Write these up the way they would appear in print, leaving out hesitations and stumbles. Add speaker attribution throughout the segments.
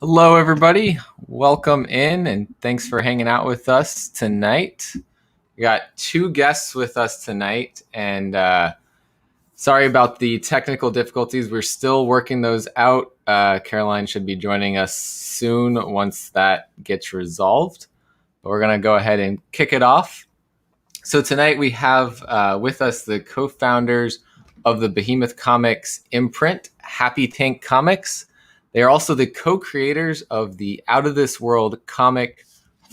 Speaker 1: Hello, everybody. Welcome in, and thanks for hanging out with us tonight. We got two guests with us tonight, and sorry about the technical difficulties. We're still working those out. Caroline should be joining us soon once that gets resolved. But we're going to go ahead and kick it off. So tonight we have with us the co-founders of the Behemoth Comics Imprint, Happy Tank Comics. They are also the co-creators of the Out of This World comic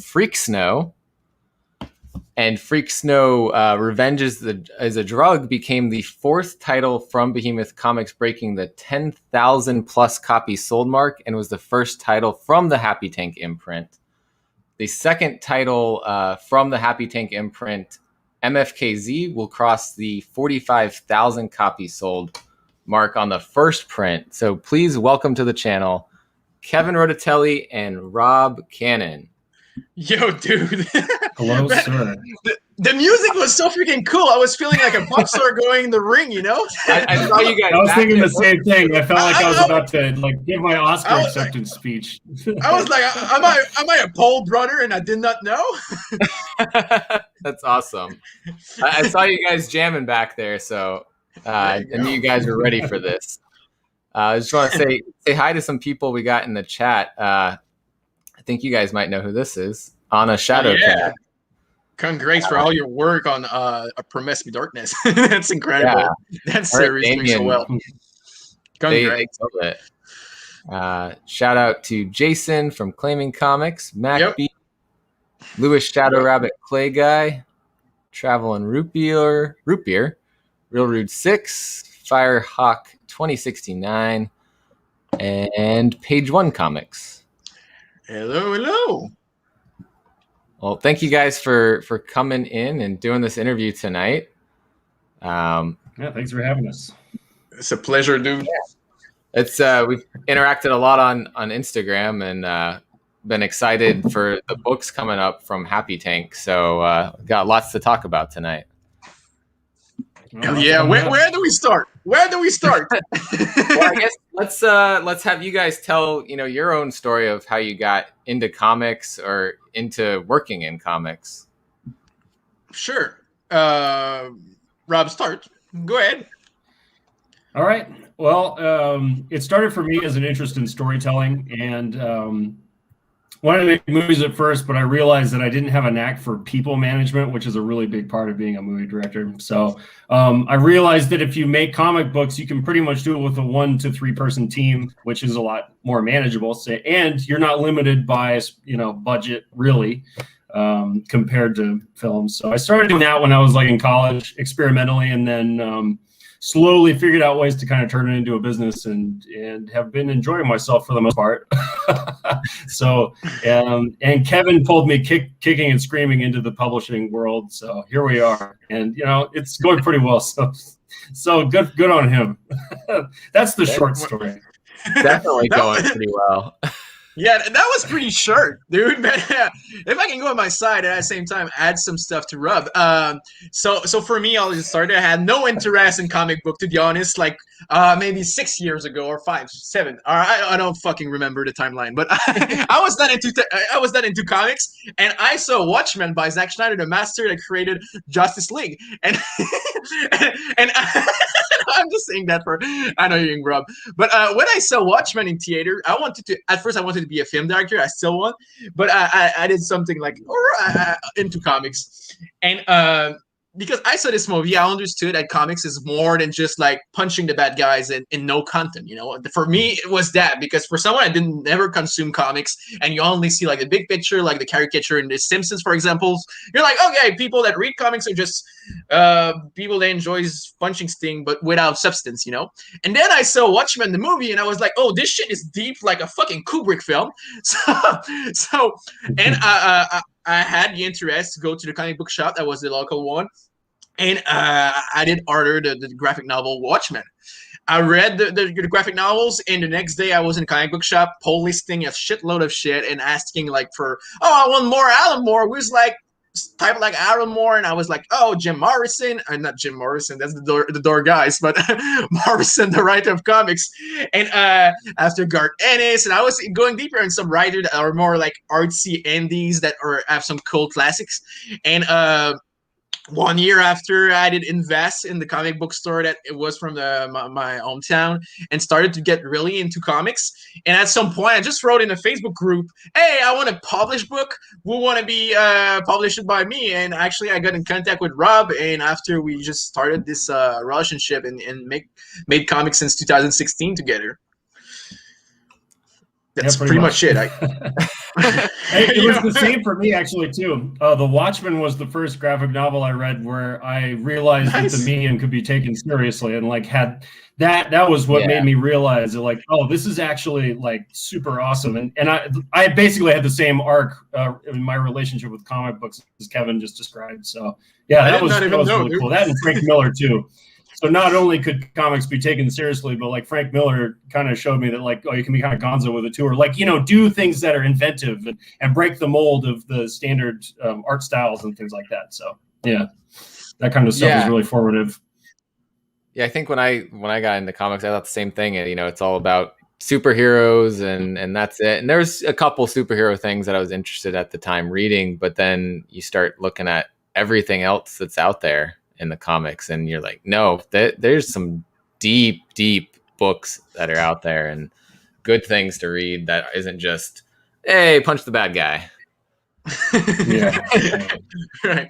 Speaker 1: Freak Snow. And Freak Snow Revenge is a Drug became the fourth title from Behemoth Comics, breaking the 10,000 plus copies sold mark, and was the first title from the Happy Tank imprint. The second title from the Happy Tank imprint, MFKZ, will cross the 45,000 copies sold mark on the first print. So please welcome to the channel, Kevin Roditeli and Rob Cannon.
Speaker 2: Yo, dude.
Speaker 3: Hello, sir.
Speaker 2: The music was so freaking cool. I was feeling like a pop star going in the ring, you know?
Speaker 1: I saw you guys.
Speaker 3: I was thinking the same thing. I felt like I was about to give my Oscar acceptance speech.
Speaker 2: I was like, am I a Paul brother and I did not know?
Speaker 1: That's awesome. I saw you guys jamming back there, so I knew you guys were ready for this. I just want to say hi to some people we got in the chat. I think you guys might know who this is. Anna Shadowcat.
Speaker 2: Congrats for all your work on A Promise Me Darkness. That's incredible. Yeah. That series doing so well. Congrats.
Speaker 1: Shout out to Jason from Claiming Comics, Mac B, Lewis Shadow Rabbit Clay Guy, Traveling Root Beer, Real Rude 6, Firehawk 2069, and Page One Comics.
Speaker 2: Hello.
Speaker 1: Well, thank you guys for coming in and doing this interview tonight.
Speaker 3: Thanks for having us.
Speaker 2: It's a pleasure, dude.
Speaker 1: It's we've interacted a lot on Instagram and been excited for the books coming up from Happy Tank. So got lots to talk about tonight.
Speaker 2: Yeah, where do we start? Well,
Speaker 1: I guess let's have you guys tell your own story of how you got into comics or into working in comics.
Speaker 2: Sure. Rob, start. Go ahead.
Speaker 3: All right. Well, it started for me as an interest in storytelling, and wanted to make movies at first, but I realized that I didn't have a knack for people management, which is a really big part of being a movie director. So I realized that if you make comic books, you can pretty much do it with a 1 to 3 person team, which is a lot more manageable. And you're not limited by, budget really, compared to films. So I started doing that when I was in college experimentally, and then slowly figured out ways to kind of turn it into a business, and have been enjoying myself for the most part. So, and Kevin pulled me kicking and screaming into the publishing world. So here we are, and it's going pretty well. So good on him. That's the short story.
Speaker 1: Definitely going pretty well.
Speaker 2: Yeah, that was pretty short, dude. But if I can go on my side and at the same time add some stuff to rub. So for me, I'll just start. I had no interest in comic book, to be honest. Maybe 6 years ago or 5, 7. I don't fucking remember the timeline. But I was not into comics, and I saw Watchmen by Zack Snyder, the master that created Justice League, and and I'm just saying that for I know you're Rob. But when I saw Watchmen in theater, at first I wanted to be a film director. I still want, but I did something into comics, and because I saw this movie, I understood that comics is more than just punching the bad guys in no content. For me, it was that, because for someone I didn't never consume comics, and you only see the big picture, the caricature in The Simpsons, for example. You're like, okay, people that read comics are just people that enjoys punching Sting, but without substance, And then I saw Watchmen the movie, and I was like, oh, this shit is deep like a fucking Kubrick film. And I had the interest to go to the comic book shop that was the local one, and I did order the graphic novel Watchmen. I read the graphic novels, and the next day I was in a comic book shop, poll listing a shitload of shit and asking I want more Alan Moore. We was like, type like Aaron Moore, and I was like, oh, Jim Morrison, not Jim Morrison, that's the door guys, but Morrison, the writer of comics, and after Garth Ennis, and I was going deeper in some writers that are more like artsy indies that have some cool classics, and 1 year after I did invest in the comic book store that it was from my hometown, and started to get really into comics. And at some point, I just wrote in a Facebook group, "Hey, I want a published book. Who want to be published by me?" And actually, I got in contact with Rob, and after we just started this relationship and made comics since 2016 together. That's pretty much it.
Speaker 3: It was the same for me, actually, too. The Watchmen was the first graphic novel I read where I realized that the medium could be taken seriously, and like had that was what made me realize that, like, oh, this is actually like super awesome. And I basically had the same arc in my relationship with comic books as Kevin just described. So yeah, that was really cool. That and Frank Miller too. So not only could comics be taken seriously, but like Frank Miller kind of showed me that, like, oh, you can be kind of gonzo with it too, or like, you know, do things that are inventive and break the mold of the standard art styles and things like that. So yeah, that kind of stuff is really formative.
Speaker 1: Yeah, I think when I got into comics, I thought the same thing. And, you know, it's all about superheroes and that's it. And there's a couple superhero things that I was interested at the time reading, but then you start looking at everything else that's out there in the comics, and you're like, no, there's some deep books that are out there and good things to read that isn't just, hey, punch the bad guy.
Speaker 2: Right.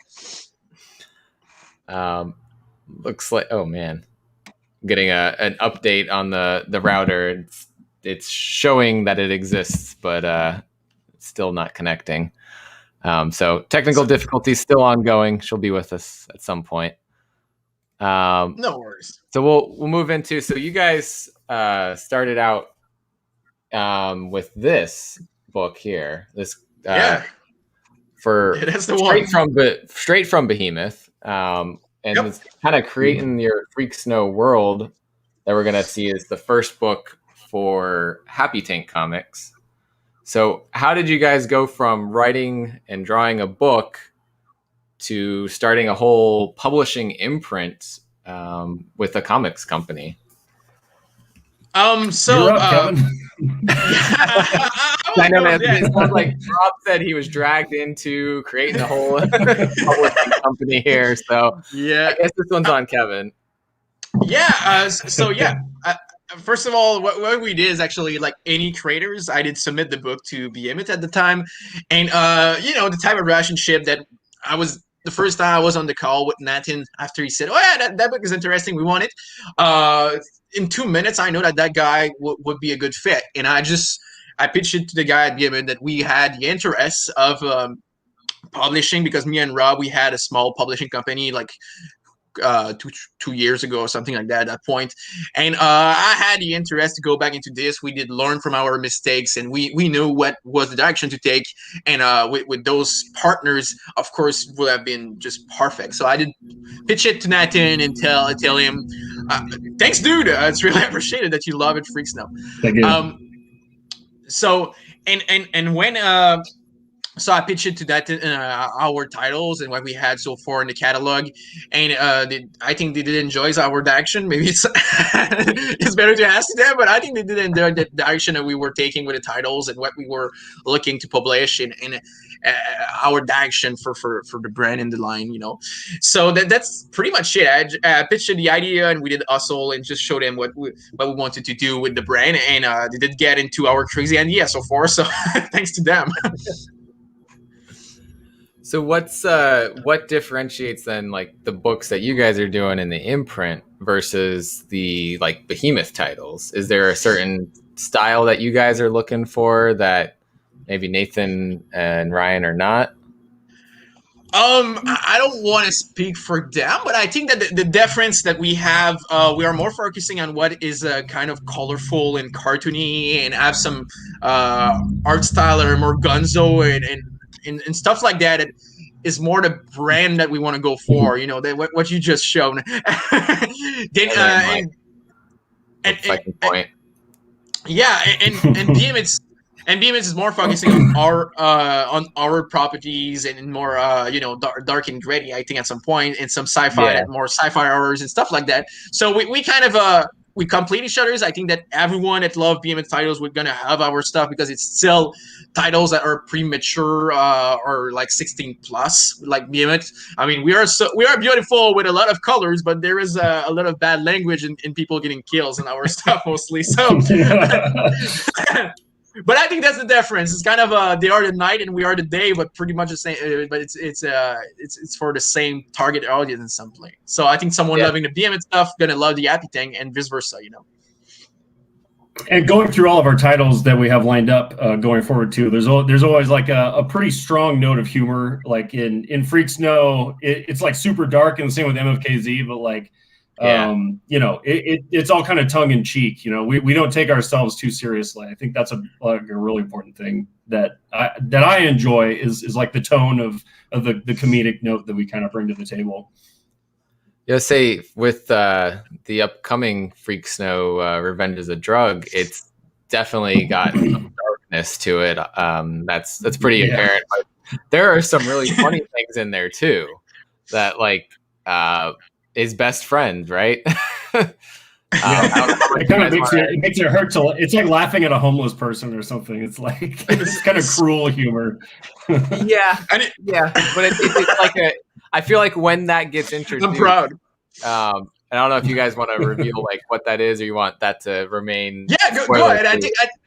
Speaker 1: Looks like, oh man, I'm getting an update on the router. It's showing that it exists, but it's still not connecting. So technical difficulties still ongoing. She'll be with us at some point.
Speaker 2: No worries.
Speaker 1: So we'll move into. So you guys started out with this book here. This for
Speaker 2: that's the
Speaker 1: straight from Behemoth, and it's kind of creating your Freak Snow world that we're gonna see is the first book for Happy Tank Comics. So how did you guys go from writing and drawing a book to starting a whole publishing imprint with a comics company?
Speaker 2: So
Speaker 3: You're up, Kevin.
Speaker 1: I know it sounds like Rob said he was dragged into creating a whole publishing company here. So
Speaker 2: yeah,
Speaker 1: I guess this one's on Kevin.
Speaker 2: Yeah. First of all, what we did is actually, like any creators, I did submit the book to Behemoth at the time, and you know, the type of relationship that I was. The first time I was on the call with Nathan, after he said, "Oh yeah, that book is interesting, we want it." In 2 minutes, I know that guy would be a good fit, and I pitched it to the guy at Behemoth that we had the interest of publishing, because me and Rob, we had a small publishing company like 2 years ago or something like that at that point. And I had the interest to go back into this. We did learn from our mistakes, and we knew what was the direction to take. And with those partners, of course, would have been just perfect. So I did pitch it to Nathan and tell him, thanks, dude. It's really appreciated that you love it, Freaks Now.
Speaker 3: Thank you.
Speaker 2: So when so I pitched it to that our titles and what we had so far in the catalog, and I think they did enjoy our direction. Maybe it's it's better to ask them, but I think they did enjoy the direction that we were taking with the titles and what we were looking to publish and our direction for the brand and the line, you know. So that's pretty much it. I pitched the idea, and we did hustle and just showed them what we wanted to do with the brand, and they did get into our crazy idea so far. So thanks to them.
Speaker 1: So what differentiates then, like, the books that you guys are doing in the imprint versus the, like, Behemoth titles? Is there a certain style that you guys are looking for that maybe Nathan and Ryan are not?
Speaker 2: I don't want to speak for them, but I think that the difference that we have, we are more focusing on what is kind of colorful and cartoony and have some art style that are more gonzo and stuff like that. It is more the brand that we want to go for, you know, what you just shown.
Speaker 1: Point.
Speaker 2: Yeah, and BM, And Behemoth is more focusing on our properties and more dark and gritty. I think at some point in some sci-fi,
Speaker 1: Yeah.
Speaker 2: more sci-fi horrors and stuff like that. So we kind of we complete each other's. I think that everyone that love Behemoth titles, we're gonna have our stuff because it's still titles that are premature or like 16 plus, like Behemoth. I mean, we are beautiful with a lot of colors, but there is a lot of bad language and people getting kills in our stuff mostly. So. But I think that's the difference. It's kind of they are the night and we are the day, but pretty much the same. But it's for the same target audience in some play. So I think someone loving the BM and stuff gonna love the Happy Thing and vice versa.
Speaker 3: And going through all of our titles that we have lined up going forward too, there's always like a pretty strong note of humor. Like in Freak Snow, it's like super dark, and the same with MFKZ, but like. It's all kind of tongue in cheek. We don't take ourselves too seriously. I think that's a really important thing that I enjoy is like the tone of the comedic note that we kind of bring to the table.
Speaker 1: Yeah, say with the upcoming Freak Snow Revenge is a Drug, it's definitely got some darkness to it. That's pretty apparent. But there are some really funny things in there too that like his best friend, right?
Speaker 3: It kind of makes it hurt to. It's like laughing at a homeless person or something. It's like it's kind of cruel humor.
Speaker 1: But it's like I feel like when that gets introduced,
Speaker 2: I'm proud.
Speaker 1: I don't know if you guys want to reveal like what that is, or you want that to remain.
Speaker 2: Yeah, go ahead.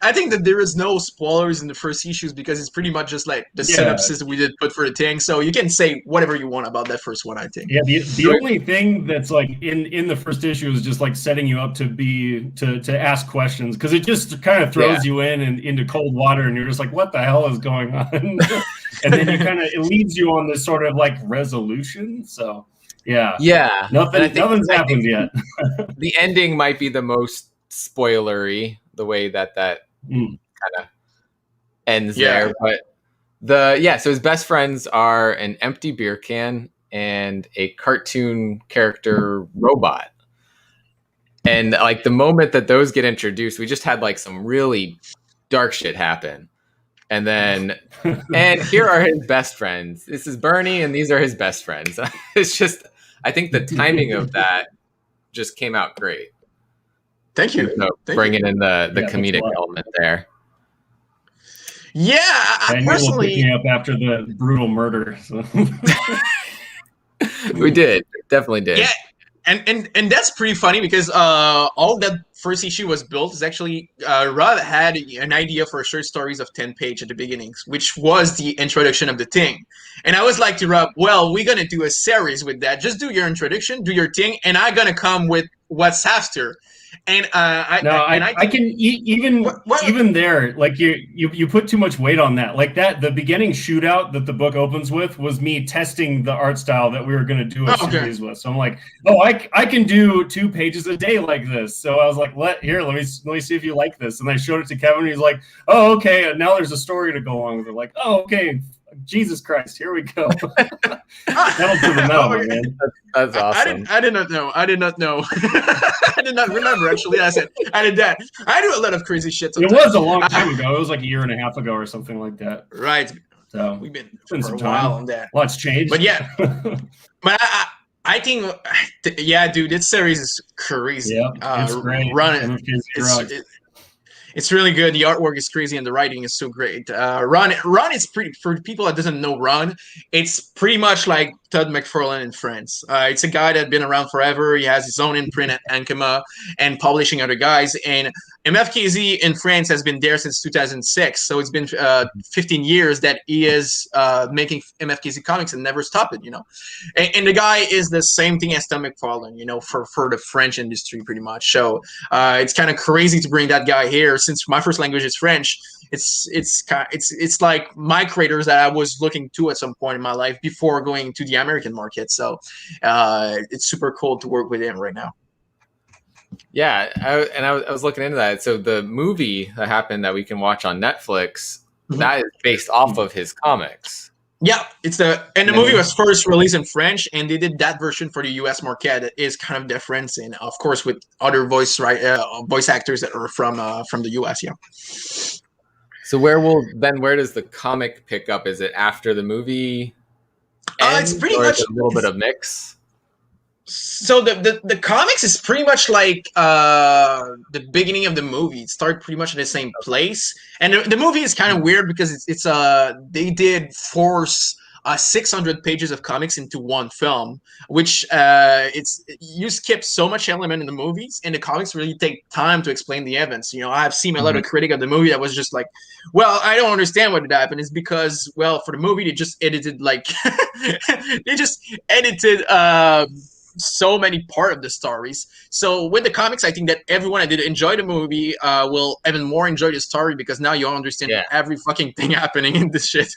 Speaker 2: I think that there is no spoilers in the first issues because it's pretty much just like the synopsis we did put for the thing. So you can say whatever you want about that first one. I think.
Speaker 3: Yeah, the only thing that's like in the first issue is just like setting you up to ask questions, because it just kind of throws you into cold water and you're just like, what the hell is going on? And then it leads you on this sort of like resolution. So. Yeah. Nothing's happened yet.
Speaker 1: The ending might be the most spoilery, the way that kind of ends there. But so his best friends are an empty beer can and a cartoon character robot. And like the moment that those get introduced, we just had like some really dark shit happen. And then, and here are his best friends. This is Bernie, and these are his best friends. It's just, I think the timing of that just came out great.
Speaker 2: Thank you.
Speaker 1: Bringing in the comedic element there.
Speaker 2: Yeah, I personally
Speaker 3: pick me up after the brutal murder. So.
Speaker 1: We definitely did.
Speaker 2: Yeah. And that's pretty funny because all that first issue was built is actually Rod had an idea for short stories of 10 pages at the beginning, which was the introduction of the thing. And I was like to Rob, well, we're going to do a series with that. Just do your introduction, do your thing, and I'm going to come with what's after. And I can
Speaker 3: even there, like you put too much weight on that. Like that, the beginning shootout that the book opens with was me testing the art style that we were going to do a series with. So I'm like, I can do 2 pages a day like this. So I was like, let me see if you like this. And I showed it to Kevin. And he's like, oh, okay. And now there's a story to go along with it. Like, oh, okay. Jesus Christ, here we go. That'll do the metal, man.
Speaker 1: That's awesome.
Speaker 2: I did not know. I did not remember, actually. I said, I did that. I do a lot of crazy shit sometimes.
Speaker 3: It was a long time ago. It was like a year and a half ago or something like that.
Speaker 2: Right.
Speaker 3: So
Speaker 2: we've been
Speaker 3: for
Speaker 2: some
Speaker 3: a
Speaker 2: while
Speaker 3: time
Speaker 2: on that.
Speaker 3: Lots changed.
Speaker 2: But yeah. But I think, yeah, dude, this series is crazy.
Speaker 3: Yeah, it's great.
Speaker 2: Run it's really good. The artwork is crazy and the writing is so great. Ron is pretty, for people that doesn't know Ron, it's pretty much like Todd McFarlane in France. It's a guy that's been around forever. He has his own imprint at Ankama and publishing other guys. And MFKZ in France has been there since 2006. So it's been 15 years that he is making MFKZ comics and never stopped it, And the guy is the same thing as Todd McFarlane, for the French industry pretty much. So it's kind of crazy to bring that guy here. Since my first language is French, it's like my creators that I was looking to at some point in my life before going to the American market. So it's super cool to work with him right now.
Speaker 1: Yeah, I was looking into that. So the movie that happened that we can watch on Netflix, that is based off of his comics.
Speaker 2: Yeah, the movie was first released in French, and they did that version for the U.S. market. It is kind of different, and of course with other voice actors that are from the U.S. Yeah.
Speaker 1: So where does the comic pick up? Is it after the movie
Speaker 2: It's
Speaker 1: ends,
Speaker 2: pretty
Speaker 1: or is
Speaker 2: much.
Speaker 1: it a little bit of mix?
Speaker 2: So the comics is pretty much like the beginning of the movie. It started pretty much in the same place, and the movie is kind of weird because it's they did force 600 pages of comics into one film, which it's you skip so much element in the movies, and the comics really take time to explain the events. You know, I've seen a lot of critic of the movie that was just like, well, I don't understand what did happen. It's because, well, for the movie they just edited like they just edited so many part of the stories. So with the comics, I think that everyone that did enjoy the movie will even more enjoy the story, because now you understand every fucking thing happening in this shit.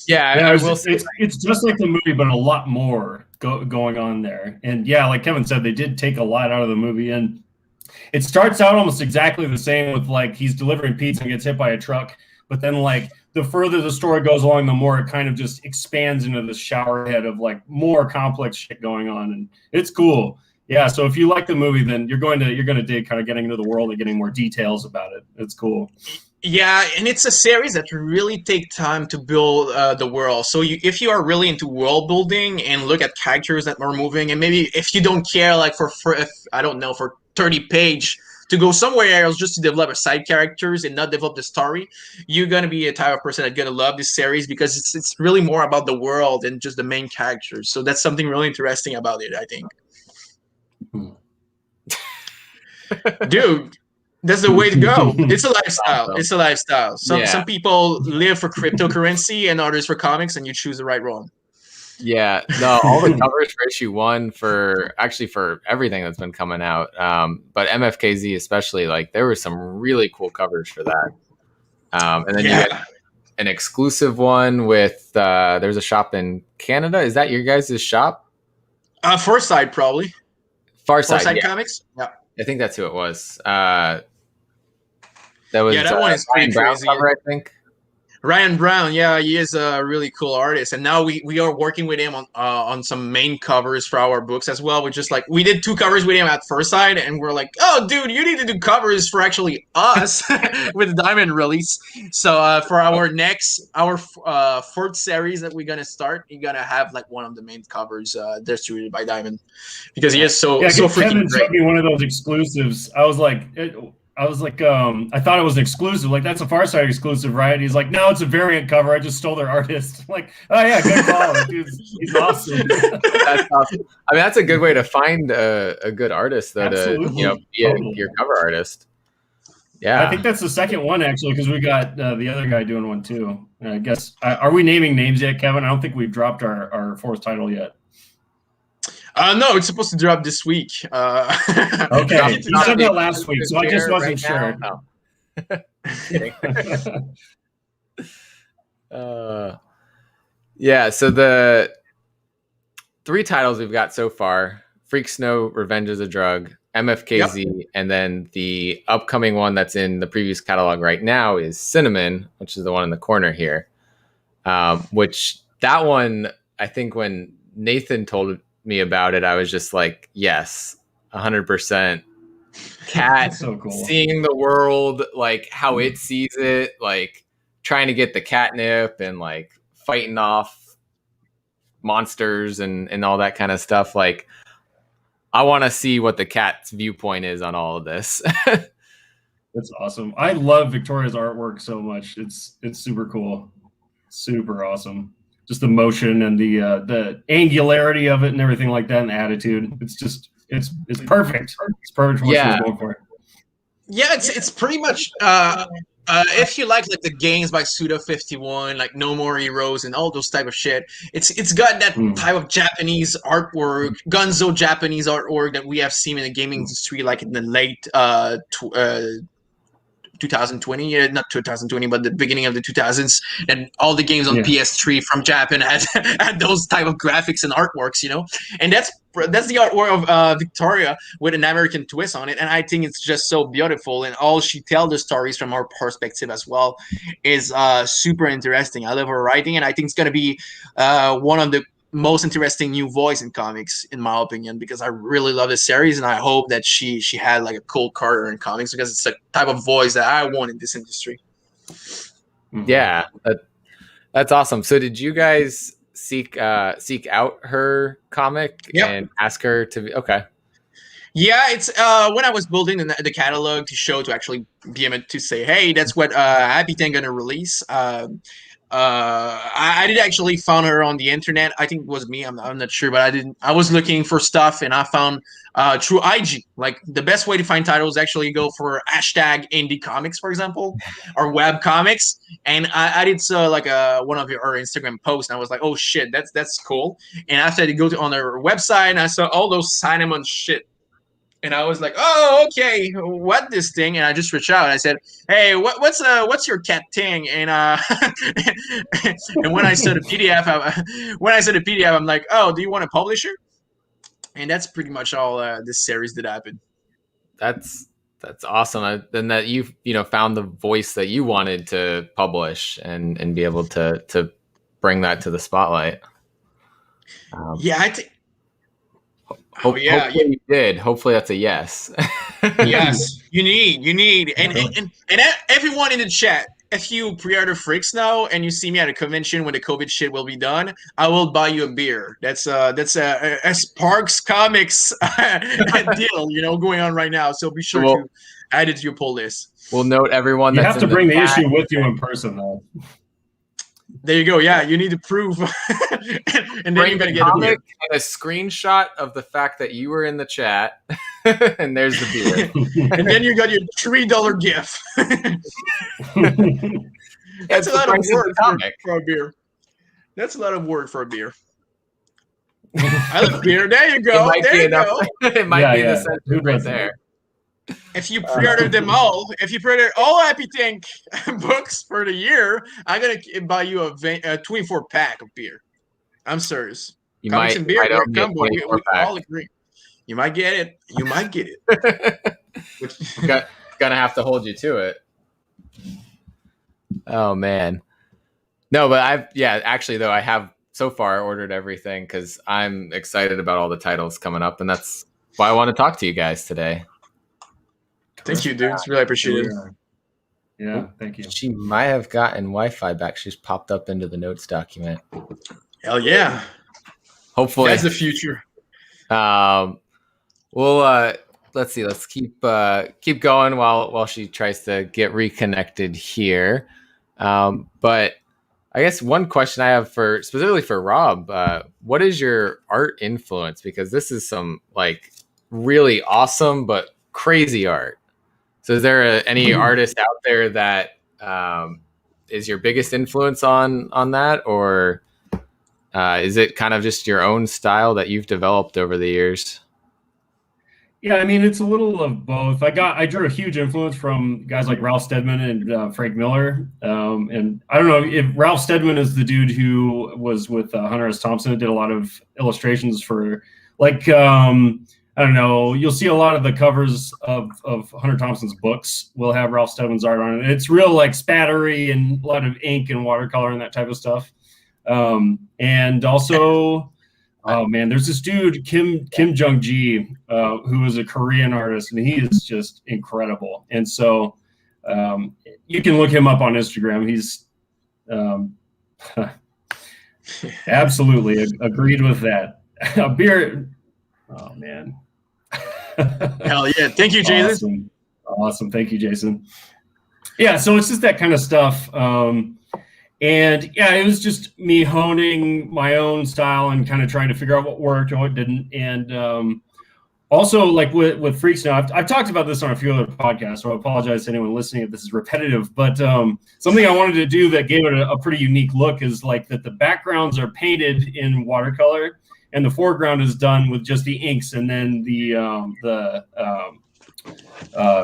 Speaker 1: I will say,
Speaker 3: it's just like the movie, but a lot more going on there. And yeah, like Kevin said, they did take a lot out of the movie, and it starts out almost exactly the same with like he's delivering pizza and gets hit by a truck, but then like the further the story goes along, the more it kind of just expands into the shower head of like more complex shit going on, and it's cool. Yeah, so if you like the movie, then you're going to dig kind of getting into the world and getting more details about it. It's cool.
Speaker 2: Yeah, and it's a series that really take time to build the world. So if you are really into world building and look at characters that are moving, and maybe if you don't care, like for if, I don't know, for 30 page to go somewhere else just to develop a side characters and not develop the story, you're gonna be a type of person that's gonna love this series, because it's really more about the world and just the main characters. So that's something really interesting about it, I think. Dude, that's the way to go. It's a lifestyle. It's a lifestyle. Some people live for cryptocurrency and others for comics, and you choose the right one.
Speaker 1: Yeah, no, all the covers for issue 1 for everything that's been coming out, but MFKZ especially, like there were some really cool covers for that. And then you get an exclusive one with there's a shop in Canada. Is that your guys' shop?
Speaker 2: Farside, probably.
Speaker 1: Farside
Speaker 2: Comics. Yeah,
Speaker 1: I think that's who it was. That was
Speaker 2: that one is pretty crazy.
Speaker 1: Cover, I think.
Speaker 2: Ryan Brown, yeah, he is a really cool artist, and now we are working with him on some main covers for our books as well. We did 2 covers with him at First Sight, and we're like, oh, dude, you need to do covers for actually us with the Diamond release. So for our fourth series that we're gonna start, you're gonna have like one of the main covers distributed by Diamond, because he is so freaking
Speaker 3: Kevin
Speaker 2: great.
Speaker 3: sent me one of those exclusives. I was like, I thought it was an exclusive. Like, that's a Farside exclusive, right? He's like, no, it's a variant cover. I just stole their artist. I'm like, oh yeah, good call. He's awesome.
Speaker 1: That's awesome. I mean, that's a good way to find a good artist, though, to be your cover artist. Yeah,
Speaker 3: I think that's the second one actually, because we got the other guy doing one too. I guess are we naming names yet, Kevin? I don't think we've dropped our 4th title yet.
Speaker 2: No, it's supposed to drop this week.
Speaker 3: Okay, you said that last week, so I just wasn't sure.
Speaker 1: Yeah, so the 3 titles we've got so far: Freak Snow, Revenge is a Drug, MFKZ, and then the upcoming one that's in the previous catalog right now is Cinnamon, which is the one in the corner here. Which that one, I think when Nathan told me about it, I was just like, yes, 100%. Cat
Speaker 3: so cool.
Speaker 1: Seeing the world like how it sees it, like trying to get the catnip and like fighting off monsters and all that kind of stuff. Like, I want to see what the cat's viewpoint is on all of this.
Speaker 3: That's awesome. I love Victoria's artwork so much. It's super cool, super awesome. Just the motion and the angularity of it and everything like that, and the attitude. It's just it's perfect. It's perfect for what she was going for.
Speaker 2: Yeah, it's pretty much if you like the games by Suda51, like No More Heroes and all those type of shit, it's got that type of Japanese artwork, gonzo Japanese artwork that we have seen in the gaming industry, like in the late 2020, not 2020, but the beginning of the 2000s, and all the games on PS3 from Japan had those type of graphics and artworks, and that's the artwork of Victoria with an American twist on it, and I think it's just so beautiful, and all she tells the stories from our perspective as well is super interesting. I love her writing, and I think it's going to be one of the most interesting new voice in comics, in my opinion, because I really love this series, and I hope that she had like a cool career in comics, because it's the type of voice that I want in this industry.
Speaker 1: Yeah, that's awesome. So did you guys seek out her comic and ask her to be okay?
Speaker 2: Yeah, it's when I was building the catalog to show to actually be able to say, hey, that's what Happy Thing gonna release. I did actually found her on the internet. I think it was me. I'm not sure, but I didn't. I was looking for stuff, and I found through IG. Like the best way to find titles actually go for hashtag indie comics, for example, or web comics. And I did like one of her Instagram posts, and I was like, oh shit, that's cool. And after I did go on her website, and I saw all those Cinnamon shit. And I was like, "Oh, okay, what this thing?" And I just reached out. And I said, "Hey, what's your cat thing?" And and when I saw the PDF, I'm like, "Oh, do you want a publisher?" And that's pretty much all this series that happened.
Speaker 1: That's awesome. Then that you found the voice that you wanted to publish and be able to bring that to the spotlight.
Speaker 2: Yeah, I think.
Speaker 1: Hopefully you did. Hopefully that's a yes.
Speaker 2: Yes, you need, and everyone in the chat. If you pre-order Freaks now and you see me at a convention when the COVID shit will be done, I will buy you a beer. That's a Sparks Comics deal, going on right now. So be sure to add it to your pull list.
Speaker 1: We'll note everyone.
Speaker 3: You have to bring the issue with you in person, though.
Speaker 2: There you go. Yeah, you need to prove, and then you're gonna get a beer.
Speaker 1: And a screenshot of the fact that you were in the chat, and there's the beer.
Speaker 2: And then you got your $3 gift. That's a lot of work for a beer. That's a lot of work for a beer. I love beer. There you go.
Speaker 1: It might be the sentence right there.
Speaker 2: If you pre-order them all, if you pre-order all Happy Think books for the year, I'm gonna buy you a 24-pack of beer. I'm serious.
Speaker 1: You
Speaker 2: Comics
Speaker 1: might
Speaker 2: and beer combo. We
Speaker 1: pack.
Speaker 2: all agree. You might get it. You might get it.
Speaker 1: Gonna have to hold you to it. Oh man, no, but I have so far ordered everything because I'm excited about all the titles coming up, and that's why I want to talk to you guys today.
Speaker 2: Thank you, dude. It's really appreciated.
Speaker 3: Yeah, thank you.
Speaker 1: She might have gotten Wi-Fi back. She's popped up into the notes document.
Speaker 2: Hell yeah.
Speaker 1: Hopefully.
Speaker 2: That's the future.
Speaker 1: Well, let's see. Let's keep going while she tries to get reconnected here. But I guess one question I have specifically for Rob, what is your art influence? Because this is some like really awesome but crazy art. So is there any artist out there that is your biggest influence on that, or is it kind of just your own style that you've developed over the years?
Speaker 3: Yeah, I mean, it's a little of both. I drew a huge influence from guys like Ralph Steadman and Frank Miller. And I don't know if Ralph Steadman is the dude who was with Hunter S. Thompson and did a lot of illustrations for like, I don't know. You'll see a lot of the covers of Hunter Thompson's books will have Ralph Steadman's art on it. It's real like spattery and a lot of ink and watercolor and that type of stuff. And also, oh man, there's this dude Kim Jung Ji, who is a Korean artist, and he is just incredible. And so you can look him up on Instagram. He's absolutely agreed with that. A beer. Oh man.
Speaker 2: Hell yeah. Thank you, Jason.
Speaker 3: Awesome. Thank you, Jason. Yeah, so it's just that kind of stuff. And yeah, it was just me honing my own style and kind of trying to figure out what worked and what didn't. And also like with Freaks now, I've talked about this on a few other podcasts, so I apologize to anyone listening if this is repetitive, but something I wanted to do that gave it a pretty unique look is like that the backgrounds are painted in watercolor and the foreground is done with just the inks, and then the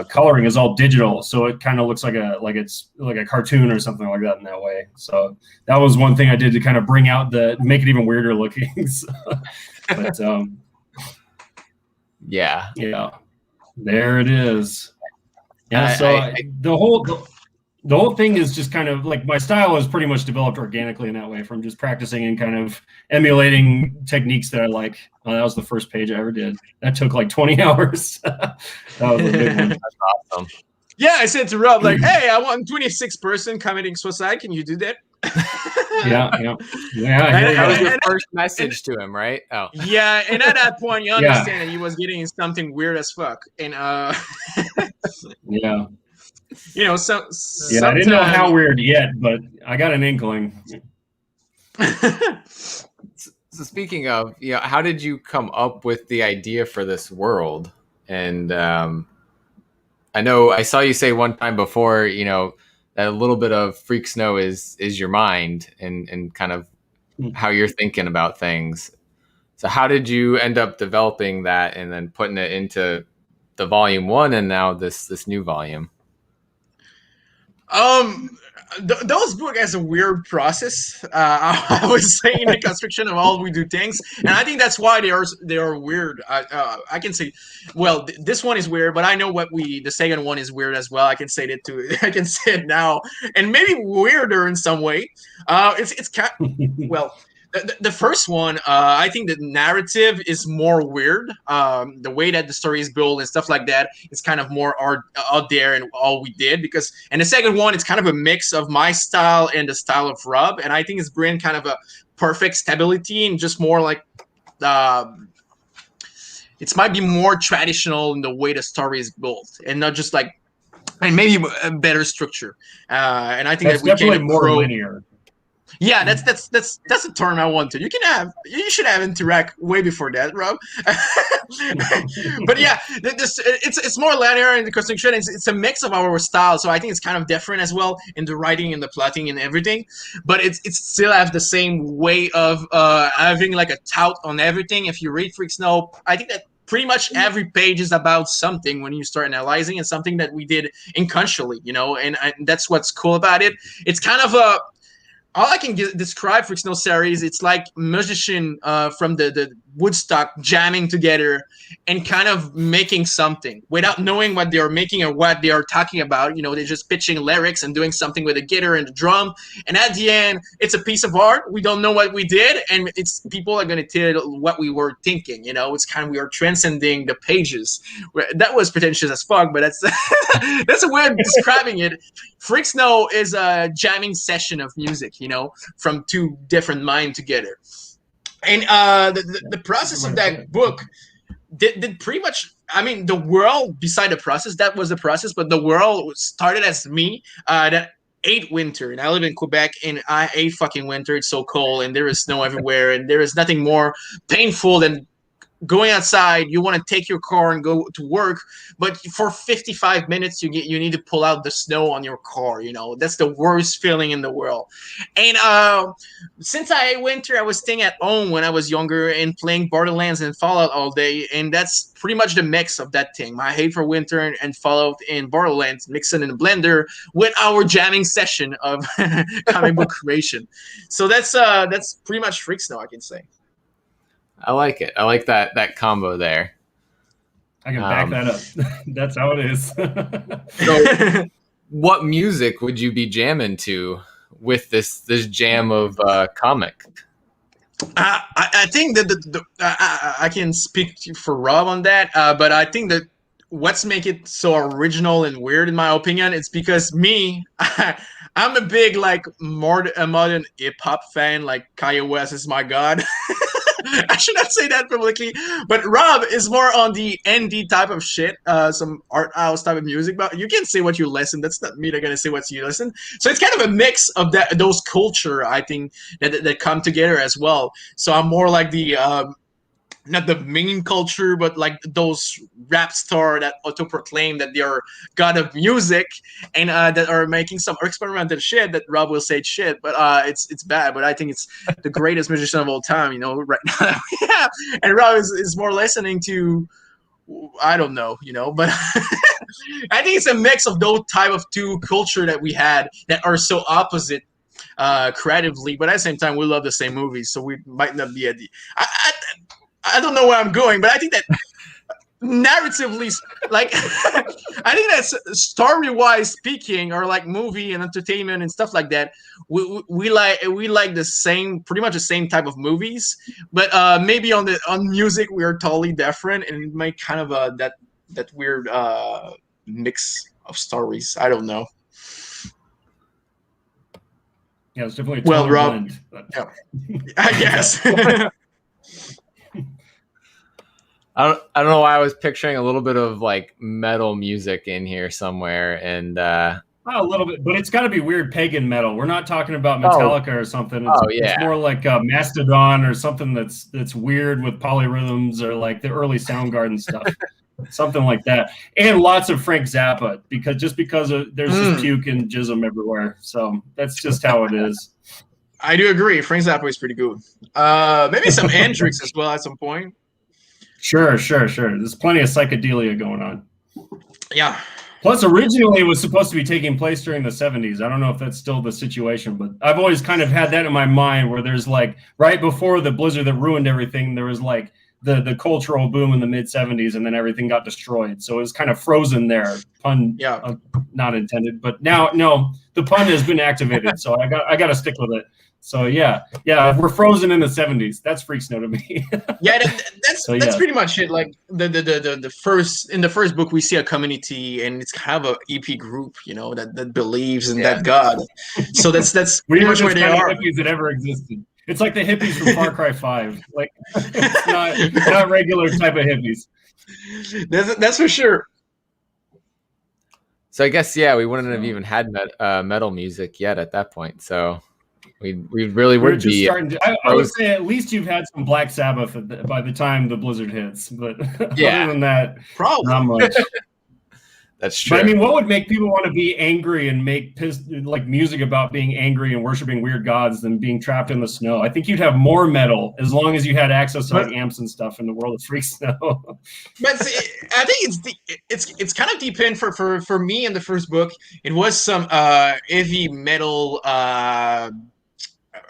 Speaker 3: coloring is all digital, so it kind of looks like it's like a cartoon or something like that in that way. So that was one thing I did to kind of bring out make it even weirder looking. But yeah, there it is. Yeah, so the whole thing is just kind of like my style is pretty much developed organically in that way from just practicing and kind of emulating techniques that I like. That was the first page I ever did. That took like 20 hours. That was a big one.
Speaker 1: That's awesome.
Speaker 2: Yeah, I said to Rob, like, hey, I want 26 person committing suicide. Can you do that?
Speaker 3: Yeah.
Speaker 1: That was your
Speaker 2: And
Speaker 1: first message to him, right? Oh,
Speaker 2: yeah, and at that point, you
Speaker 3: Yeah.
Speaker 2: understand that he was getting something weird as fuck, and
Speaker 3: Yeah.
Speaker 2: you know, so
Speaker 3: Yeah. I didn't know
Speaker 2: sometimes.
Speaker 3: how weird yet, but I got an inkling.
Speaker 1: so speaking of, how did you come up with the idea for this world? And I know I saw you say one time before, that a little bit of Freak Snow is your mind and kind of how you're thinking about things. So how did you end up developing that and then putting it into the volume 1 and now this new volume?
Speaker 2: Those book has a weird process. I was saying the construction of all we do things, and I think that's why they are weird. I can say, well, this one is weird, but I know the second one is weird as well. I can say it too. I can say it now, and maybe weirder in some way. It's well. The first one, I think the narrative is more weird. The way that the story is built and stuff like that is kind of more out there and all we did. And the second one, it's kind of a mix of my style and the style of Rob. And I think it's bringing kind of a perfect stability and just more like, it might be more traditional in the way the story is built and not just like, and maybe a better structure. And I think
Speaker 3: That's
Speaker 2: that we
Speaker 3: definitely
Speaker 2: can
Speaker 3: more linear.
Speaker 2: Yeah, that's a term I want to. You should have interact way before that, Rob. But yeah, it's more linear in the construction. It's a mix of our styles, so I think it's kind of different as well in the writing and the plotting and everything. But it's still have the same way of having like a tout on everything. If you read Freak Snow, I think that pretty much every page is about something when you start analyzing, and something that we did intentionally, and that's what's cool about it. It's kind of a all I can describe for Snow series, it's like musician from the Woodstock jamming together and kind of making something without knowing what they are making or what they are talking about. They're just pitching lyrics and doing something with the guitar and the drum. And at the end, it's a piece of art. We don't know what we did, and it's people are going to tell what we were thinking. It's kind of we are transcending the pages. That was pretentious as fuck, but that's that's a way of describing it. Freak Snow is a jamming session of music, from two different minds together. And the process of that book did pretty much, I mean, the world, beside the process, that was the process, but the world started as me, that ate winter, and I live in Quebec, and I hate fucking winter. It's so cold, and there is snow everywhere, and there is nothing more painful than going outside. You want to take your car and go to work, but for 55 minutes you need to pull out the snow on your car. That's the worst feeling in the world. And since I winter, I was staying at home when I was younger and playing Borderlands and Fallout all day, and that's pretty much the mix of that thing. My hate for winter and Fallout and Borderlands mixing in a blender with our jamming session of comic book creation. So that's pretty much Freak Snow, I can say.
Speaker 1: I like it. I like that combo there.
Speaker 3: I can back that up. That's how it is.
Speaker 1: So, what music would you be jamming to with this jam of comic?
Speaker 2: I think that I can speak for Rob on that, but I think that what's make it so original and weird, in my opinion, it's because me, I'm a big like modern hip hop fan. Like Kanye West is my god. I should not say that publicly, but Rob is more on the indie type of shit, some art house type of music. But you can say what you listen. That's not me. They're gonna say what you listen. So it's kind of a mix of those culture, I think, that come together as well. So I'm more like the not the main culture, but like those rap star that auto-proclaim that they are god of music, and that are making some experimental shit that Rob will say shit, but it's bad. But I think it's the greatest musician of all time, right now. Yeah, and Rob is more listening to, I don't know, but I think it's a mix of those type of two culture that we had that are so opposite creatively, but at the same time we love the same movies, so we might not be at the. I don't know where I'm going, but I think that narratively, like, I think that's story-wise speaking, or like movie and entertainment and stuff like that. We like the same, pretty much the same type of movies, but maybe on music we are totally different, and it might kind of that weird mix of stories. I don't know.
Speaker 3: Yeah, it's definitely a
Speaker 2: Well, Rob,
Speaker 3: blend.
Speaker 2: yeah, I guess.
Speaker 1: I don't know why I was picturing a little bit of like metal music in here somewhere, and
Speaker 3: A little bit, but it's got to be weird pagan metal. We're not talking about
Speaker 1: Oh.
Speaker 3: Metallica or something. It's,
Speaker 1: yeah.
Speaker 3: it's more like Mastodon or something that's weird with polyrhythms, or like the early Soundgarden stuff, something like that. And lots of Frank Zappa, because there's just puke and jism everywhere. So that's just how it is.
Speaker 2: I do agree. Frank Zappa is pretty good. Maybe some Hendrix as well at some point.
Speaker 3: Sure. There's plenty of psychedelia going on.
Speaker 2: Yeah.
Speaker 3: Plus, originally it was supposed to be taking place during the 70s. I don't know if that's still the situation, but I've always kind of had that in my mind, where there's like right before the blizzard that ruined everything, there was like the cultural boom in the mid 70s, and then everything got destroyed. So it was kind of frozen there. Pun, not intended, but now no, the pun has been activated, so I got to stick with it. So yeah, we're frozen in the 70s. That's freak snow to me.
Speaker 2: Yeah, that's pretty much it. Like the first book, we see a community, and it's kind of a EP group, that believes in that God. So that's pretty much where they are.
Speaker 3: Hippies that ever existed. It's like the hippies from Far Cry 5. Like, it's not regular type of hippies.
Speaker 2: That's for sure.
Speaker 1: So I guess we wouldn't have even had metal music yet at that point. So. We really would be
Speaker 3: starting to, I would say at least you've had some Black Sabbath by the time the blizzard hits, but other than that,
Speaker 2: probably
Speaker 3: not much.
Speaker 1: That's true.
Speaker 3: But I mean, what would make people want to be angry and make like music about being angry and worshiping weird gods than being trapped in the snow? I think you'd have more metal as long as you had access to like amps and stuff in the world of freak snow.
Speaker 2: But I think it's kind of deep in for me in the first book. It was some heavy metal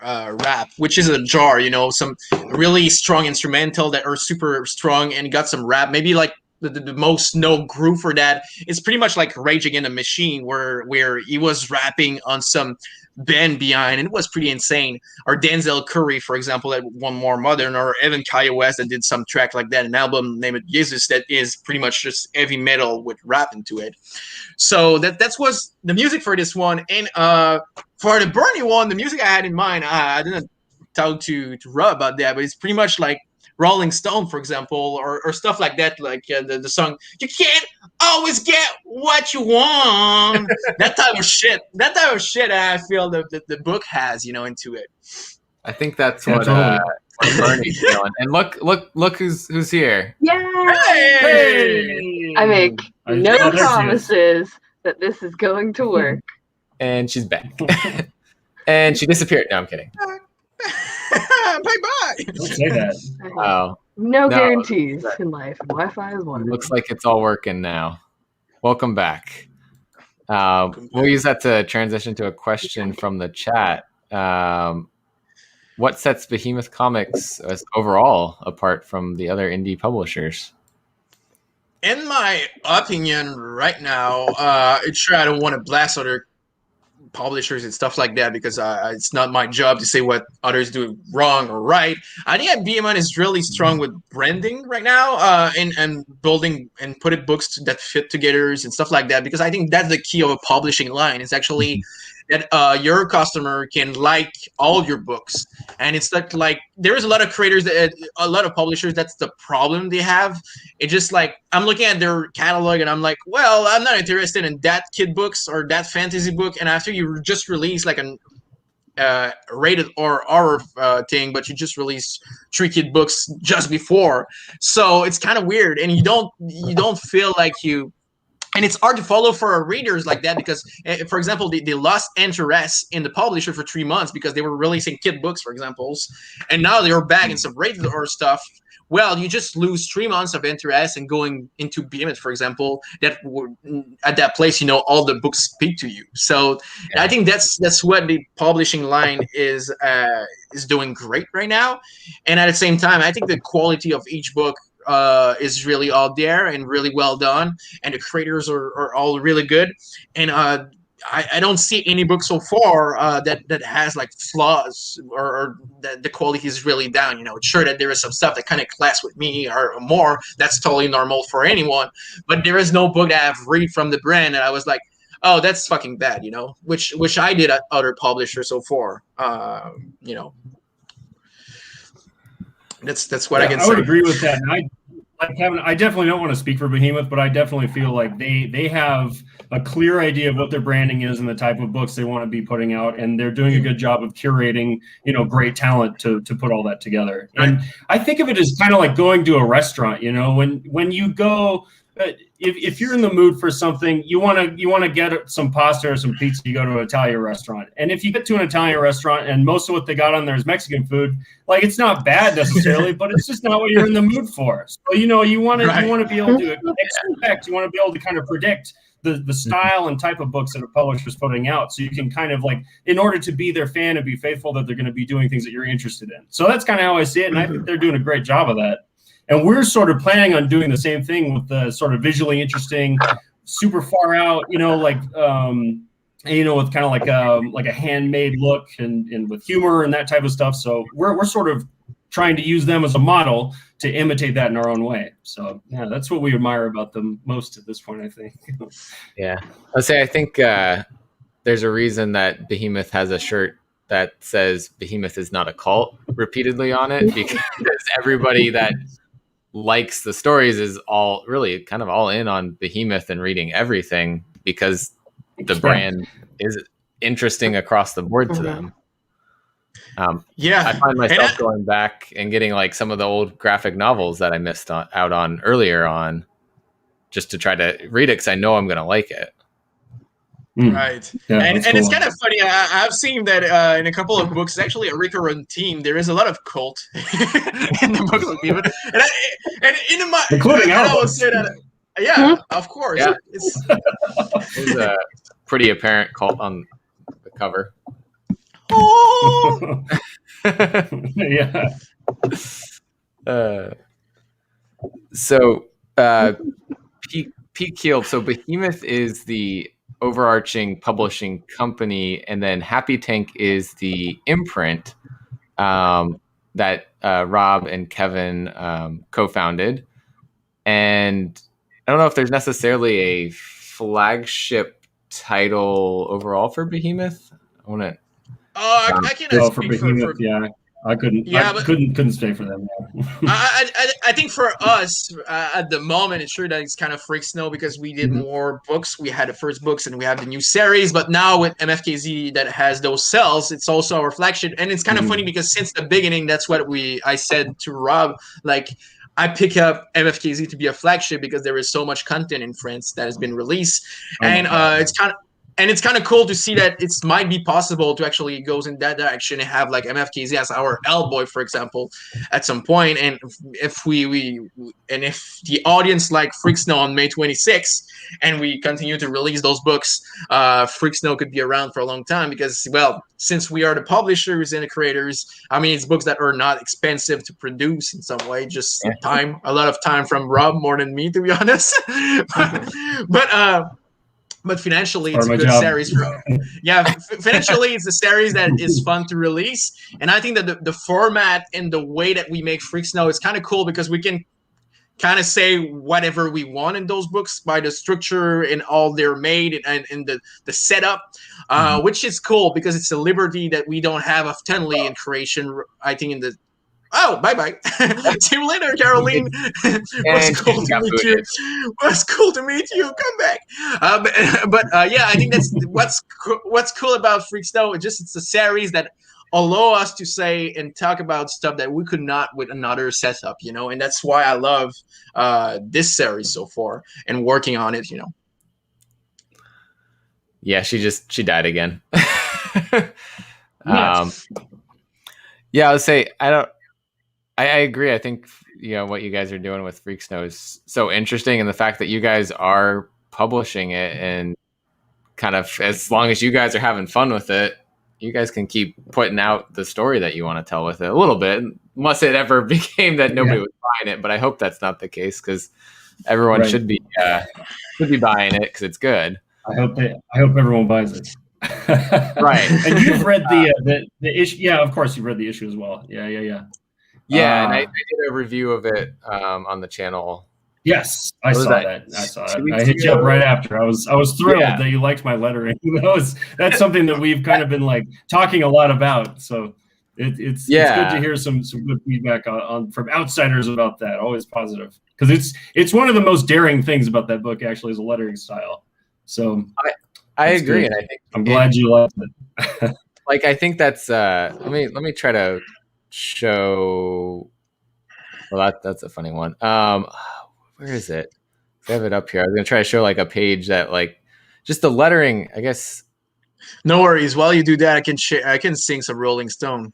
Speaker 2: rap, which is a jar, some really strong instrumental that are super strong, and got some rap. Maybe like the most known group for that is pretty much like Rage Against the Machine, where he was rapping on some band behind, and it was pretty insane. Or Denzel Curry, for example, that one more modern, or Evan Kanye West that did some track like that, an album named Jesus that is pretty much just heavy metal with rap into it. So that was the music for this one. And for the Bernie one, the music I had in mind, I didn't talk to Rob about that, but it's pretty much like Rolling Stone, for example, or stuff like that, like the song "You Can't Always Get What You Want." that type of shit. I feel the book has, into it.
Speaker 1: I think that's what Bernie's doing. And look who's here.
Speaker 4: Yay!
Speaker 2: Hey!
Speaker 4: I make no promises that this is going to work.
Speaker 1: And she's back. And she disappeared. No, I'm kidding.
Speaker 2: Bye-bye.
Speaker 3: Don't say that.
Speaker 1: Oh.
Speaker 4: No guarantees in life. Wi-Fi is one.
Speaker 1: Looks like it's all working now. Welcome back. We'll use that to transition to a question from the chat. What sets Behemoth Comics as overall apart from the other indie publishers?
Speaker 2: In my opinion, right now, it's sure I don't want to blast other publishers and stuff like that, because it's not my job to say what others do wrong or right. I think that Behemoth is really strong with branding right now, and building and putting books that fit together and stuff like that, because I think that's the key of a publishing line. It's actually that your customer can like all your books. And it's like there is a lot of creators, a lot of publishers, that's the problem they have. It's just like, I'm looking at their catalog and I'm like, well, I'm not interested in that kid books or that fantasy book. And after you just release like an rated or horror thing, but you just released 3 kid books just before, so it's kind of weird, and you don't feel like you. And it's hard to follow for our readers like that, because, for example, they lost interest in the publisher for 3 months because they were releasing kid books, for example, and now they're back in some rated or stuff. Well, you just lose 3 months of interest and going into Behemoth, for example, that at that place, all the books speak to you. So I think that's what the publishing line is doing great right now. And at the same time, I think the quality of each book is really out there and really well done, and the creators are all really good. And I don't see any book so far that has like flaws or that the quality is really down. You know, sure that there is some stuff that kind of clash with me or more. That's totally normal for anyone. But there is no book that I've read from the brand that I was like, oh, that's fucking bad. You know, which I did at other publishers so far. You know, that's what I can say.
Speaker 3: I would agree with that. And like Kevin, I definitely don't want to speak for Behemoth, but I definitely feel like they have a clear idea of what their branding is and the type of books they want to be putting out, and they're doing a good job of curating, you know, great talent to put all that together.
Speaker 2: Right.
Speaker 3: And I think of it as kind of like going to a restaurant. You know, when you go, if you're in the mood for something, you want to get some pasta or some pizza, you go to an Italian restaurant. And if you get to an Italian restaurant and most of what they got on there is Mexican food, like it's not bad necessarily, but it's just not what you're in the mood for. So, you know, you want to be able to expect, you want to be able to kind of predict the style and type of books that a publisher's putting out, so you can kind of like, in order to be their fan and be faithful that they're going to be doing things that you're interested in. So that's kind of how I see it, and I think they're doing a great job of that. And we're sort of planning on doing the same thing with the sort of visually interesting, super far out, you know, like, you know, with kind of like a handmade look and with humor and that type of stuff. So we're sort of trying to use them as a model to imitate that in our own way. So yeah, that's what we admire about them most at this point, I think.
Speaker 1: Yeah, I'll say I think there's a reason that Behemoth has a shirt that says Behemoth is not a cult repeatedly on it, because everybody that likes the stories is all really kind of all in on Behemoth and reading everything because the brand is interesting across the board to them.
Speaker 2: Yeah,
Speaker 1: I find myself going back and getting like some of the old graphic novels that I missed out on earlier on, just to try to read it because I know I'm going to like it.
Speaker 2: Right.
Speaker 3: Yeah,
Speaker 2: and
Speaker 3: cool.
Speaker 2: It's kind of funny. I've seen that in a couple of books. It's actually a recurrent theme. There is a lot of cult in the books of people. And in my,
Speaker 3: including
Speaker 2: I would say that, yeah, of course.
Speaker 1: Yeah.
Speaker 2: It's
Speaker 1: There's a pretty apparent cult on the cover.
Speaker 2: oh,
Speaker 3: Yeah.
Speaker 1: So Pete Keeled. So Behemoth is the overarching publishing company, and then Happy Tank is the imprint that Rob and Kevin co-founded. And I don't know if there's necessarily a flagship title overall for Behemoth. I want to.
Speaker 2: I cannot
Speaker 3: For
Speaker 2: speak
Speaker 3: Behemoth,
Speaker 2: for
Speaker 3: yeah. I couldn't.
Speaker 2: Yeah,
Speaker 3: I
Speaker 2: but-
Speaker 3: couldn't stay for them.
Speaker 2: I think for us at the moment, it's true that it's kind of Freak Snow because we did more books. We had the first books and we have the new series, but now with MFKZ that has those cells, it's also our flagship. And it's kind of funny because since the beginning, that's what I said to Rob, like I pick up MFKZ to be a flagship because there is so much content in France that has been released, it's kind of cool to see that it might be possible to actually go in that direction and have like MFKZ as our L boy, for example, at some point. And if if the audience like Freak Snow on May 26th and we continue to release those books, Freak Snow could be around for a long time because, well, since we are the publishers and the creators, I mean, it's books that are not expensive to produce in some way, just time, a lot of time from Rob more than me, to be honest. But financially, it's a good series. Financially, it's a series that is fun to release. And I think that the format and the way that we make Freak Snow is kind of cool because we can kind of say whatever we want in those books by the structure and all they're made and the setup, which is cool because it's a liberty that we don't have oftenly in creation. I think in the bye. See you later, Caroline. Was cool to meet you. Was cool to meet you. Come back. Yeah, I think that's what's cool about Freak Snow. It's a series that allow us to say and talk about stuff that we could not with another setup, you know. And that's why I love this series so far and working on it, you know.
Speaker 1: Yeah, she died again. Yeah, I would say I agree. I think, you know, what you guys are doing with Freak Snow is so interesting, and the fact that you guys are publishing it and kind of as long as you guys are having fun with it, you guys can keep putting out the story that you want to tell with it a little bit, unless it ever became that nobody was buying it. But I hope that's not the case because everyone should be buying it because it's good.
Speaker 3: I hope everyone buys it.
Speaker 1: Right.
Speaker 3: And you've read the issue. Yeah, of course you've read the issue as well. Yeah.
Speaker 1: Yeah, and I did a review of it on the channel.
Speaker 3: Yes, I saw that. I saw it.
Speaker 1: 2 weeks
Speaker 3: I hit you
Speaker 1: ago?
Speaker 3: up right after. I was thrilled
Speaker 1: Yeah.
Speaker 3: that you liked my lettering. That's something that we've kind of been like talking a lot about. So it's good to hear some good feedback on from outsiders about that. Always positive, because it's one of the most daring things about that book actually is a lettering style. So
Speaker 1: I agree,
Speaker 3: good.
Speaker 1: and I think
Speaker 3: I'm glad you liked it.
Speaker 1: like I think that's let me try to show. Well, that's a funny one. Where is it? I have it up here. I was gonna try to show like a page that like just the lettering. I guess.
Speaker 2: No worries. While you do that, I can sing some Rolling Stone.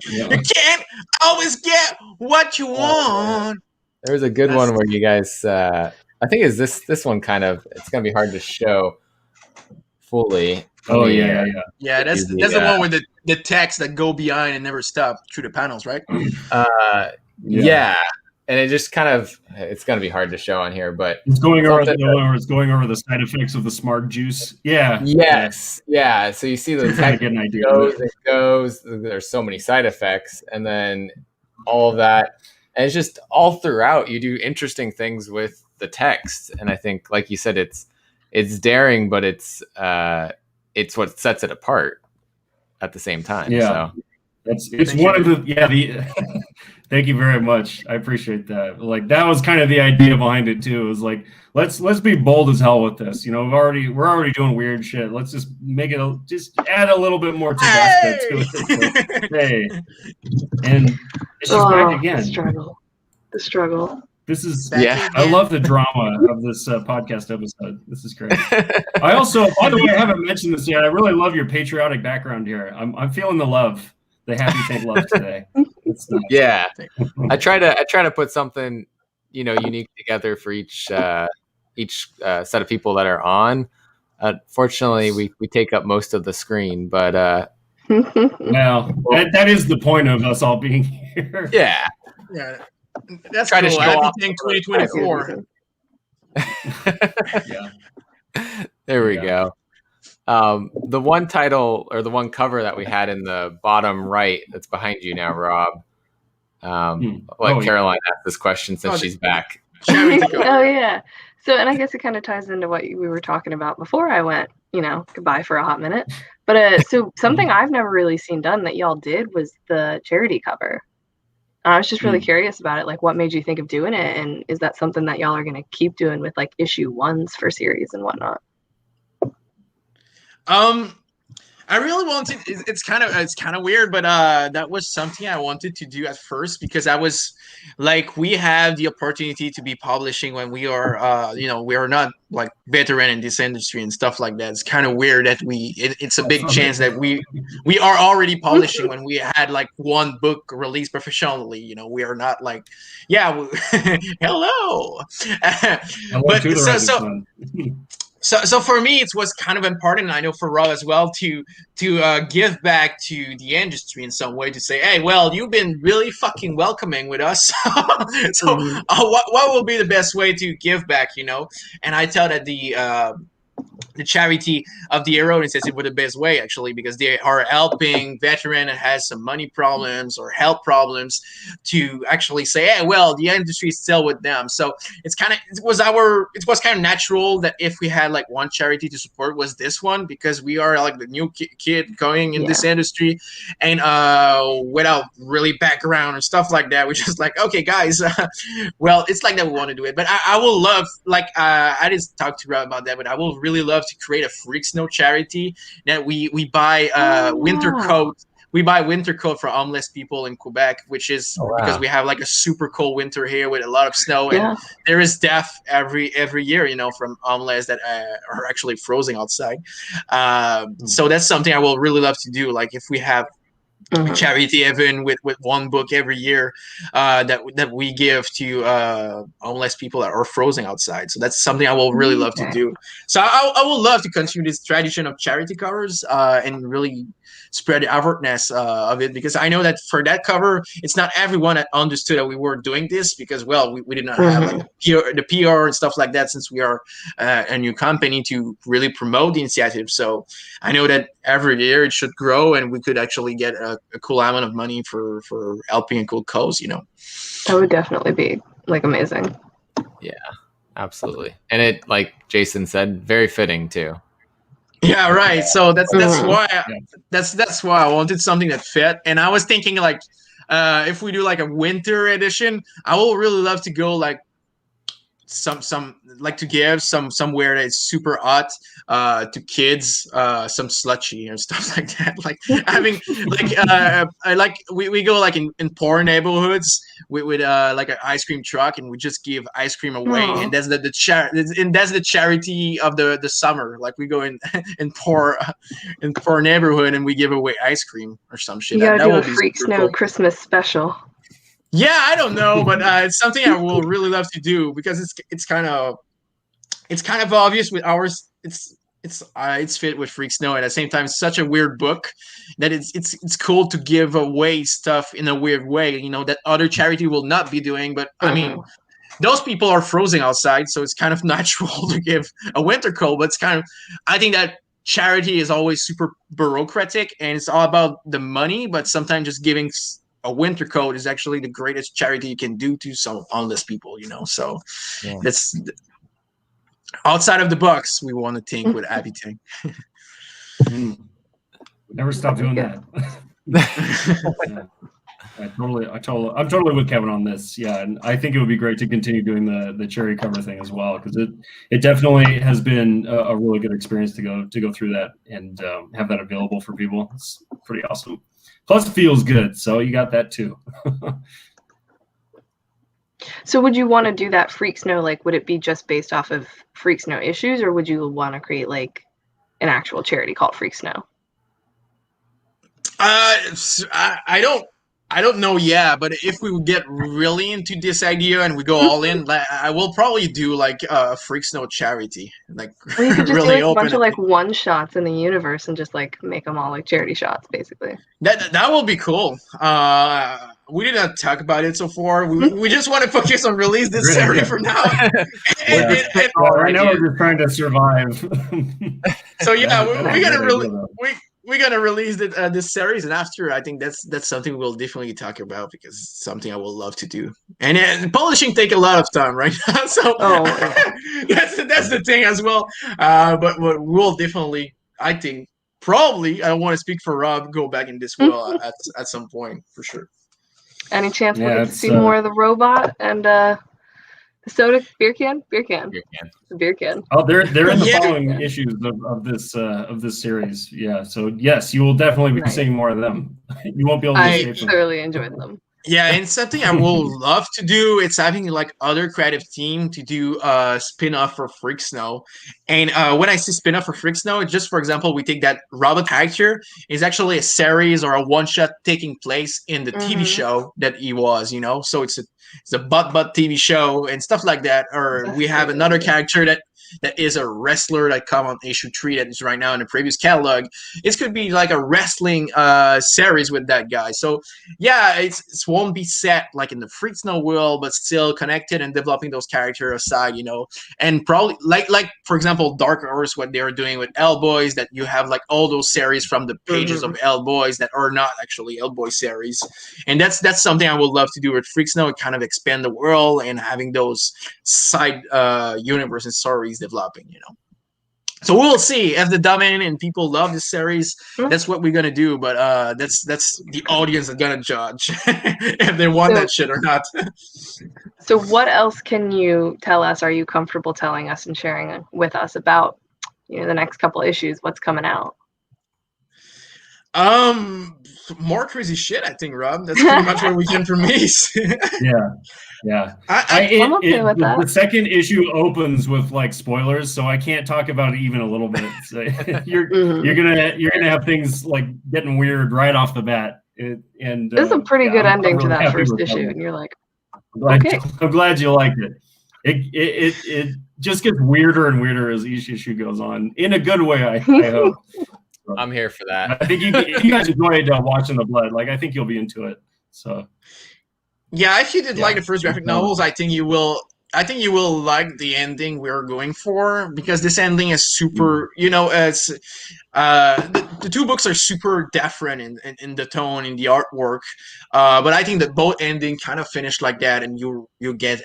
Speaker 2: You can't always get what you want.
Speaker 1: There's a good one where you guys. I think is this one kind of. It's gonna be hard to show fully.
Speaker 3: Yeah.
Speaker 2: That's the one with the text that go behind and never stop through the panels, right?
Speaker 1: Yeah. And it just kind of it's gonna be hard to show on here, but
Speaker 3: it's going over the side effects of the smart juice. Yeah.
Speaker 1: Yes. Yeah. So you see the text
Speaker 3: get an idea.
Speaker 1: goes. There's so many side effects, and then all of that, and it's just all throughout. You do interesting things with the text, and I think, like you said, it's daring, but it's what sets it apart at the same time.
Speaker 3: Yeah.
Speaker 1: So.
Speaker 3: It's one of the thank you very much. I appreciate that. Like that was kind of the idea behind it too. It was like let's be bold as hell with this. You know, we're already doing weird shit. Let's just make it just add a little bit more Tabasco to it. So, hey, and it's just back again.
Speaker 4: The struggle.
Speaker 3: This is I love the drama of this podcast episode. This is great. I also, by the way, I haven't mentioned this yet. I really love your patriotic background here. I'm feeling the love. The happy tank love today. It's nice.
Speaker 1: Yeah, I try to put something unique together for each set of people that are on. Fortunately, we take up most of the screen, but
Speaker 3: now that is the point of us all being here.
Speaker 2: Yeah, that's
Speaker 1: try
Speaker 2: cool.
Speaker 1: to show
Speaker 2: Happy
Speaker 1: off
Speaker 2: Tank 2024.
Speaker 3: Yeah,
Speaker 1: there we go. The one title or the one cover that we had in the bottom right that's behind you now, Rob. Caroline asked this question since she's back.
Speaker 4: Oh yeah. So, and I guess it kind of ties into what we were talking about before I went, goodbye for a hot minute. But so something I've never really seen done that y'all did was the charity cover. I was just really curious about it. Like, what made you think of doing it, and is that something that y'all are going to keep doing with like issue ones for series and whatnot?
Speaker 2: I really wanted. It's kind of weird, but that was something I wanted to do at first because I was like, we have the opportunity to be publishing when we are, we are not like veteran in this industry and stuff like that. It's kind of weird that it's a big chance that we are already publishing when we had like one book released professionally. We are not like, hello. So for me, it was kind of important. I know for Rob as well to give back to the industry in some way to say, hey, well, you've been really fucking welcoming with us. So what will be the best way to give back? And I tell that the charity of the Erodin says it was the best way actually because they are helping veteran that has some money problems or health problems to actually say, hey, well, the industry is still with them. So it was kind of natural that if we had like one charity to support was this one because we are like the new kid going in this industry and without really background and stuff like that, we're just like, okay guys, well, it's like that we want to do it, but I will love I didn't talk to Rob about that, but I will really love to create a Freak Snow charity that we buy winter coat. We buy winter coat for homeless people in Quebec, which is because we have like a super cold winter here with a lot of snow, and there is death every year, from homeless that are actually frozen outside. So that's something I will really love to do. Like if we have charity even with one book every year that we give to homeless people that are frozen outside. So that's something I will really love to do. So I would love to continue this tradition of charity covers and really spread the awareness of it, because I know that for that cover, it's not everyone that understood that we were doing this, because we did not have like the PR and stuff like that, since we are a new company to really promote the initiative. So I know that every year it should grow, and we could actually get a cool amount of money for helping a cool cause, you know.
Speaker 4: That would definitely be like amazing.
Speaker 1: Yeah, absolutely. And it, like Jason said, very fitting too.
Speaker 2: Yeah, right. So that's why that's why I wanted something that fit. And I was thinking like if we do like a winter edition, I will really love to go like some like to give somewhere that's super hot to kids, some slushy and stuff like that, like having like we go like in poor neighborhoods with like an ice cream truck, and we just give ice cream away. And that's the charity of the summer. Like we go in poor neighborhood and we give away ice cream or some shit.
Speaker 4: You gotta
Speaker 2: that
Speaker 4: do
Speaker 2: will
Speaker 4: a
Speaker 2: be
Speaker 4: Freak
Speaker 2: super
Speaker 4: Snow
Speaker 2: cool.
Speaker 4: Christmas special.
Speaker 2: Yeah, I don't know, but it's something I will really love to do, because it's kind of obvious with ours. It's fit with Freak Snow, and at the same time, it's such a weird book that it's cool to give away stuff in a weird way, you know, that other charity will not be doing. But I mean, those people are frozen outside, so it's kind of natural to give a winter coat. But it's kind of, I think that charity is always super bureaucratic, and it's all about the money. But sometimes just giving a winter coat is actually the greatest charity you can do to some homeless people, you know. So that's outside of the box. We want to think with Abby Tank.
Speaker 3: Never stop doing that. I'm totally with Kevin on this. Yeah, and I think it would be great to continue doing the cherry cover thing as well, because it definitely has been a really good experience to go through that and have that available for people. It's pretty awesome. Plus, it feels good, so you got that too.
Speaker 4: So would you want to do that Freak Snow, like, would it be just based off of Freak Snow issues, or would you want to create like an actual charity called Freak Snow?
Speaker 2: I don't know. Yeah, but if we get really into this idea and we go all in, I will probably do like a Freak Snow charity, like
Speaker 4: well, you could just
Speaker 2: really
Speaker 4: do like a bunch
Speaker 2: open
Speaker 4: of like one shots in the universe and just like make them all like charity shots, basically.
Speaker 2: That will be cool. We did not talk about it so far. We just want to focus on release this series for now.
Speaker 3: Right now we're just trying to survive.
Speaker 2: So yeah, we're gonna release this series, and after, I think that's something we'll definitely talk about, because it's something I will love to do. And publishing take a lot of time, right? So that's the thing as well. But we'll definitely, I think, probably, I don't want to speak for Rob, go back in this world at some point for sure.
Speaker 4: Any chance we'll get to see more of the robot and the soda beer can? The beer can.
Speaker 3: Oh, they're in the following issues of this series. Yeah, so yes, you will definitely be seeing more of them. You won't be able to escape them.
Speaker 4: I thoroughly enjoyed them.
Speaker 2: Yeah, and something I will love to do, it's having like other creative team to do a spin-off for Freak Snow. And when I say spin-off for Freak Snow, it's just, for example, we take that robot character is actually a series or a one-shot taking place in the TV show that he was, you know? So it's a butt TV show and stuff like that. Or we have another character that is a wrestler that come on issue 3 that is right now in the previous catalog. It could be like a wrestling series with that guy. So yeah, it won't be set like in the Freak Snow world, but still connected and developing those characters aside, you know. And probably like for example, Dark Horse, what they're doing with Hellboys, that you have like all those series from the pages of Hellboys that are not actually Hellboy series. And that's something I would love to do with Freak Snow, and kind of expand the world and having those side universe and stories developing, you know. So we'll see if the domain and people love this series. That's what we're gonna do, but that's the audience that's gonna judge if they want that shit or not.
Speaker 4: So what else can you tell us? Are you comfortable telling us and sharing with us about, you know, the next couple issues? What's coming out?
Speaker 2: More crazy shit, I think, Rob. That's pretty much what we can from me.
Speaker 3: Yeah.
Speaker 4: I'm okay with that.
Speaker 3: The second issue opens with like spoilers, so I can't talk about it even a little bit. So you're gonna have things like getting weird right off the bat.
Speaker 4: This is a pretty good ending to that first issue, and you're like, okay.
Speaker 3: I'm glad you liked it. It just gets weirder and weirder as each issue goes on, in a good way. I hope.
Speaker 1: I'm here for that.
Speaker 3: I think you guys enjoyed watching the blood. Like, I think you'll be into it. So,
Speaker 2: yeah, if you did like the first graphic novels, I think you will like the ending we're going for, because this ending is super. It's the two books are super different in the tone, in the artwork, but I think that both ending kind of finish like that, and you get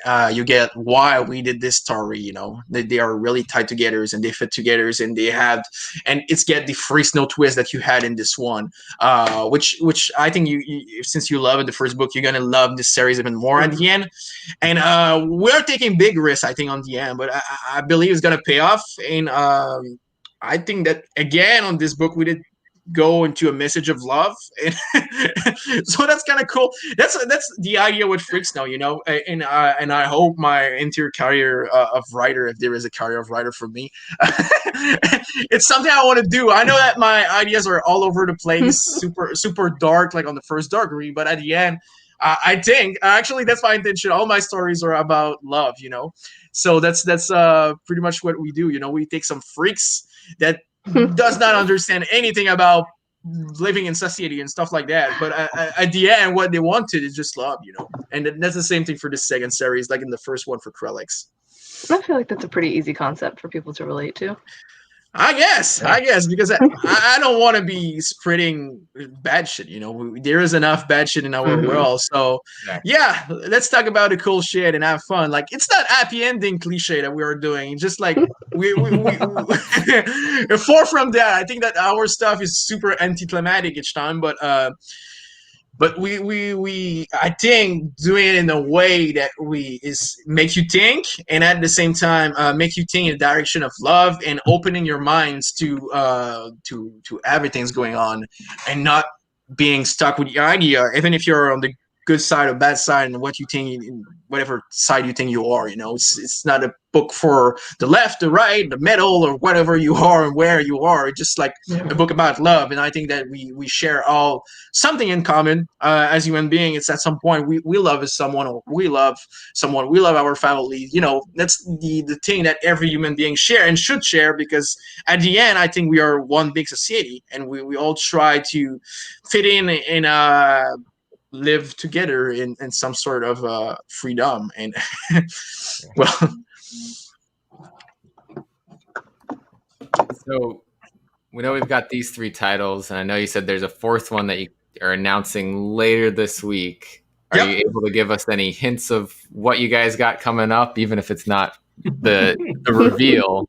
Speaker 2: why we did this story. They are really tied together, and they fit together, and it's get the free snow twist that you had in this one, which I think you since you love it, the first book, you're gonna love this series even more at the end. And we're taking big risks, I think, on the end, but I believe it's gonna pay off. And I think that, again, on this book, we did go into a message of love, and so that's kind of cool. That's the idea with Freaks now, and I hope my entire career of writer, if there is a career of writer for me, it's something I want to do. I know that my ideas are all over the place, super dark, like on the first Dark Read, but at the end, I think actually that's my intention. All my stories are about love, so that's pretty much what we do. We take some freaks that does not understand anything about living in society and stuff like that, but at the end, what they wanted is just love, and that's the same thing for the second series, like in the first one for Krellix.
Speaker 4: I feel like that's a pretty easy concept for people to relate to.
Speaker 2: I guess, because I don't want to be spreading bad shit. There is enough bad shit in our world. So, yeah, let's talk about the cool shit and have fun. Like, it's not happy ending cliche that we are doing. It's just like we far from that. I think that our stuff is super anticlimactic each time, but we I think doing it in a way that make you think, and at the same time make you think in the direction of love and opening your minds to everything's going on, and not being stuck with the idea, even if you're on the good side or bad side, and what you think, whatever side you think you are. It's not a book for the left, the right, the middle, or whatever you are and where you are. It's just like a book about love, and I think that we share all something in common as human beings. It's at some point we love someone, or we love someone, we love our family. That's the thing that every human being share and should share, because at the end, I think we are one big society, and we all try to fit in and live together in some sort of freedom. And well,
Speaker 1: so we know we've got these three titles, and I know you said there's a fourth one that you are announcing later this week. Are you able to give us any hints of what you guys got coming up, even if it's not the reveal?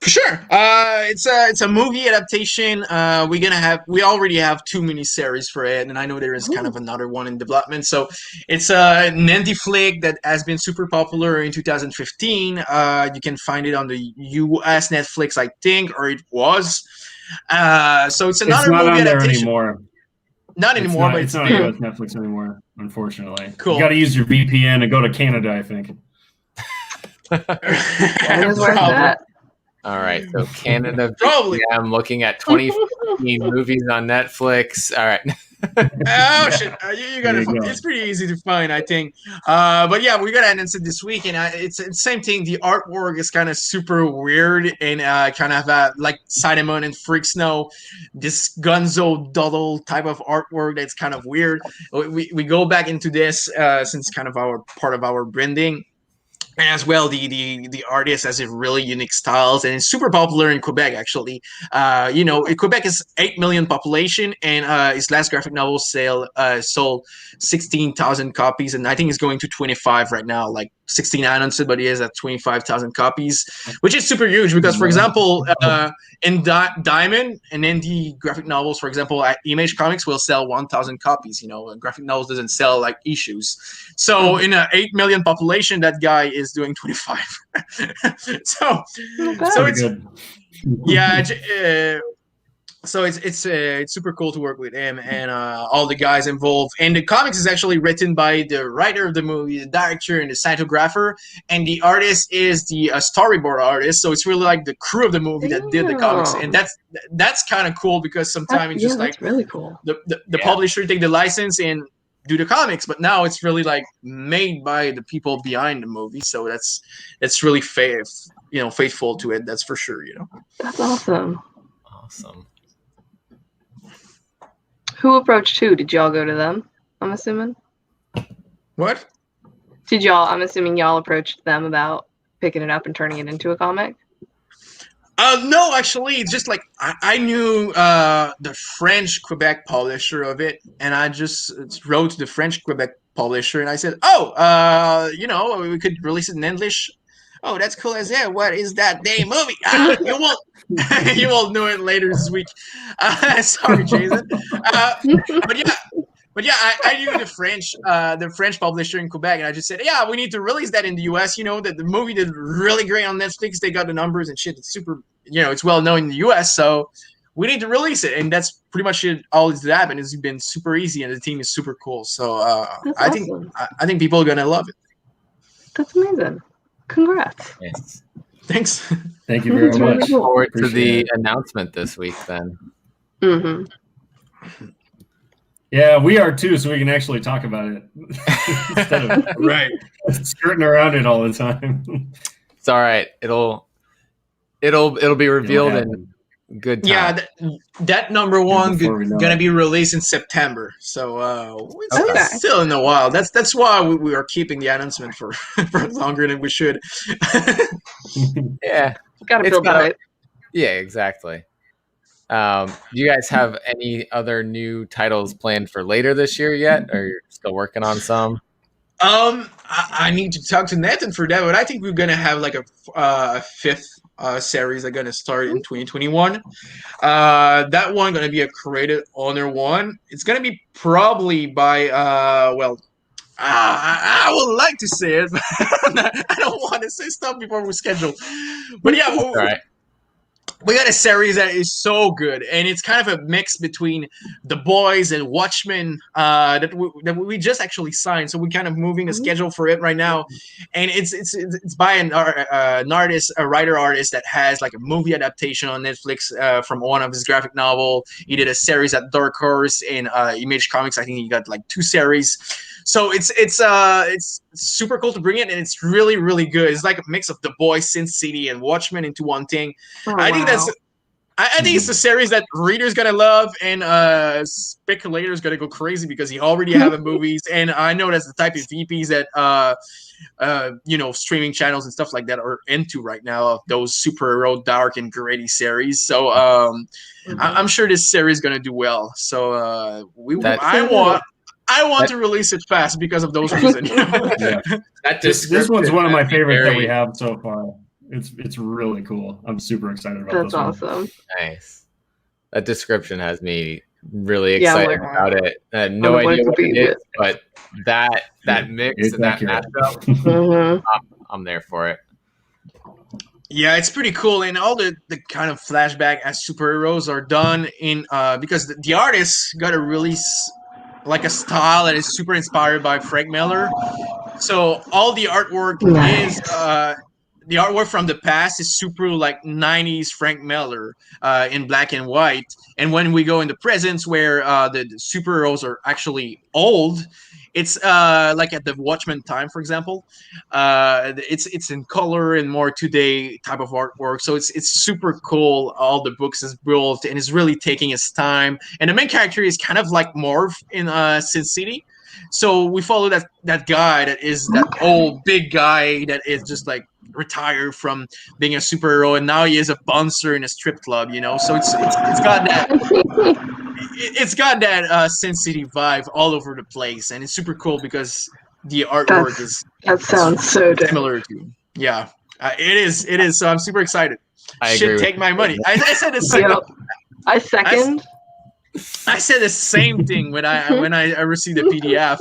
Speaker 2: For sure. It's a movie adaptation. We already have 2 miniseries for it, and I know there is kind of another one in development. So it's an indie flick that has been super popular in 2015. You can find it on the US Netflix, I think, or it was. So it's another
Speaker 3: movie
Speaker 2: adaptation.
Speaker 3: There anymore.
Speaker 2: Not anymore, but
Speaker 3: it's not on US Netflix anymore, unfortunately.
Speaker 2: Cool.
Speaker 3: You got to use your VPN and go to Canada, I think.
Speaker 1: All right, so Canada, probably. I'm looking at 2015 movies on Netflix. All right.
Speaker 2: Oh shit! You got it. It's pretty easy to find, I think. But yeah, we're gonna announce it this week, and it's the same thing. The artwork is kind of super weird, and kind of like Simon and Freaks know this Gonzo doodle type of artwork that's kind of weird. We go back into this since kind of part of our branding. And as well, the artist has a really unique styles, and it's super popular in Quebec, actually. Quebec is 8 million population, and his last graphic novel sold 16,000 copies, and I think it's going to 25 right now, like 1,600, but he is at 25,000 copies, which is super huge because, for example, in Diamond and indie graphic novels, for example, at Image Comics will sell 1,000 copies. And graphic novels doesn't sell like issues. So in an 8 million population, that guy is doing 25. so it's
Speaker 3: good.
Speaker 2: yeah. So it's super cool to work with him and all the guys involved. And the comics is actually written by the writer of the movie, the director, and the cinematographer. And the artist is the storyboard artist. So it's really like the crew of the movie that did the comics. And that's kind of cool because sometimes it's just like
Speaker 4: that's really cool.
Speaker 2: The publisher take the license and do the comics, but now it's really like made by the people behind the movie. So that's really faithful to it. That's for sure.
Speaker 4: That's awesome.
Speaker 1: Awesome.
Speaker 4: Who approached who? Did y'all go to them? I'm assuming.
Speaker 2: What?
Speaker 4: I'm assuming y'all approached them about picking it up and turning it into a comic?
Speaker 2: No, actually, it's just like I knew the French Quebec publisher of it, and I just wrote to the French Quebec publisher, and I said, we could release it in English. Oh, that's cool as hell. What is that damn movie? You won't you won't know it later this week. Sorry, Jason. But yeah, I knew the French publisher in Quebec, and I just said, yeah, we need to release that in the US. That the movie did really great on Netflix. They got the numbers and shit. It's super, it's well known in the US. So we need to release it, and that's pretty much it. All that's happened. It's been super easy, and the team is super cool. So I think people are gonna love it.
Speaker 4: That's amazing. Congrats.
Speaker 1: Yes.
Speaker 2: Thanks.
Speaker 3: Thank you very much.
Speaker 1: Really cool. Forward to the announcement this week then.
Speaker 4: Mm-hmm.
Speaker 3: Yeah, we are too, so we can actually talk about it instead of
Speaker 2: right
Speaker 3: skirting around it all the time.
Speaker 1: It's all right. It'll be revealed in good time.
Speaker 2: Yeah, that number one gonna be released in September, so it's still in a while. That's why we are keeping the announcement for longer than we should.
Speaker 1: Yeah,
Speaker 4: gotta build it.
Speaker 1: Yeah, exactly. Do you guys have any other new titles planned for later this year yet, or you're still working on some?
Speaker 2: I need to talk to Nathan for that, but I think we're gonna have like a fifth series that's gonna start in 2021. That one gonna be a created honor one. It's gonna be probably by I would like to say it, but I don't want to say stuff before we schedule. But yeah,
Speaker 1: all right.
Speaker 2: We got a series that is so good, and it's kind of a mix between The Boys and Watchmen that we just actually signed. So we're kind of moving the schedule for it right now, and it's by an artist, a writer artist that has like a movie adaptation on Netflix from one of his graphic novel. He did a series at Dark Horse and Image Comics. I think he got like 2 series. So it's super cool to bring it, and it's really, really good. It's like a mix of The Boys, Sin City, and Watchmen into one thing. I think it's the series that readers gonna love, and speculators gonna go crazy because he already have the movies, and I know that's the type of VPs that streaming channels and stuff like that are into right now, of those superhero dark and gritty series. So I'm sure this series is gonna do well. So I want to release it fast because of those reasons.
Speaker 3: Yeah. This one's one of my favorites that we have so far. It's really cool. I'm super excited about this one. That's
Speaker 4: awesome.
Speaker 1: Nice. That description has me really excited about it. I had no idea what it is, but that mix and that matchup, I'm there for it.
Speaker 2: Yeah, it's pretty cool, and all the kind of flashback as superheroes are done in because the artist got a release like a style that is super inspired by Frank Miller. So all the artwork is the artwork from the past is super like 90s Frank Miller in black and white. And when we go in the presents where the superheroes are actually old, it's like at the Watchmen time, for example. It's in color and more today type of artwork. So it's super cool. All the books is built and it's really taking its time. And the main character is kind of like Morph in Sin City. So we follow that guy that is that old big guy that is just like retired from being a superhero, and now he is a bouncer in a strip club. So it's got that Sin City vibe all over the place, and it's super cool because the artwork
Speaker 4: sounds so
Speaker 2: similar to it is. So I'm super excited.
Speaker 1: I agree
Speaker 2: take my money. I said it's second.
Speaker 4: I second.
Speaker 2: I said the same thing when I received the PDF.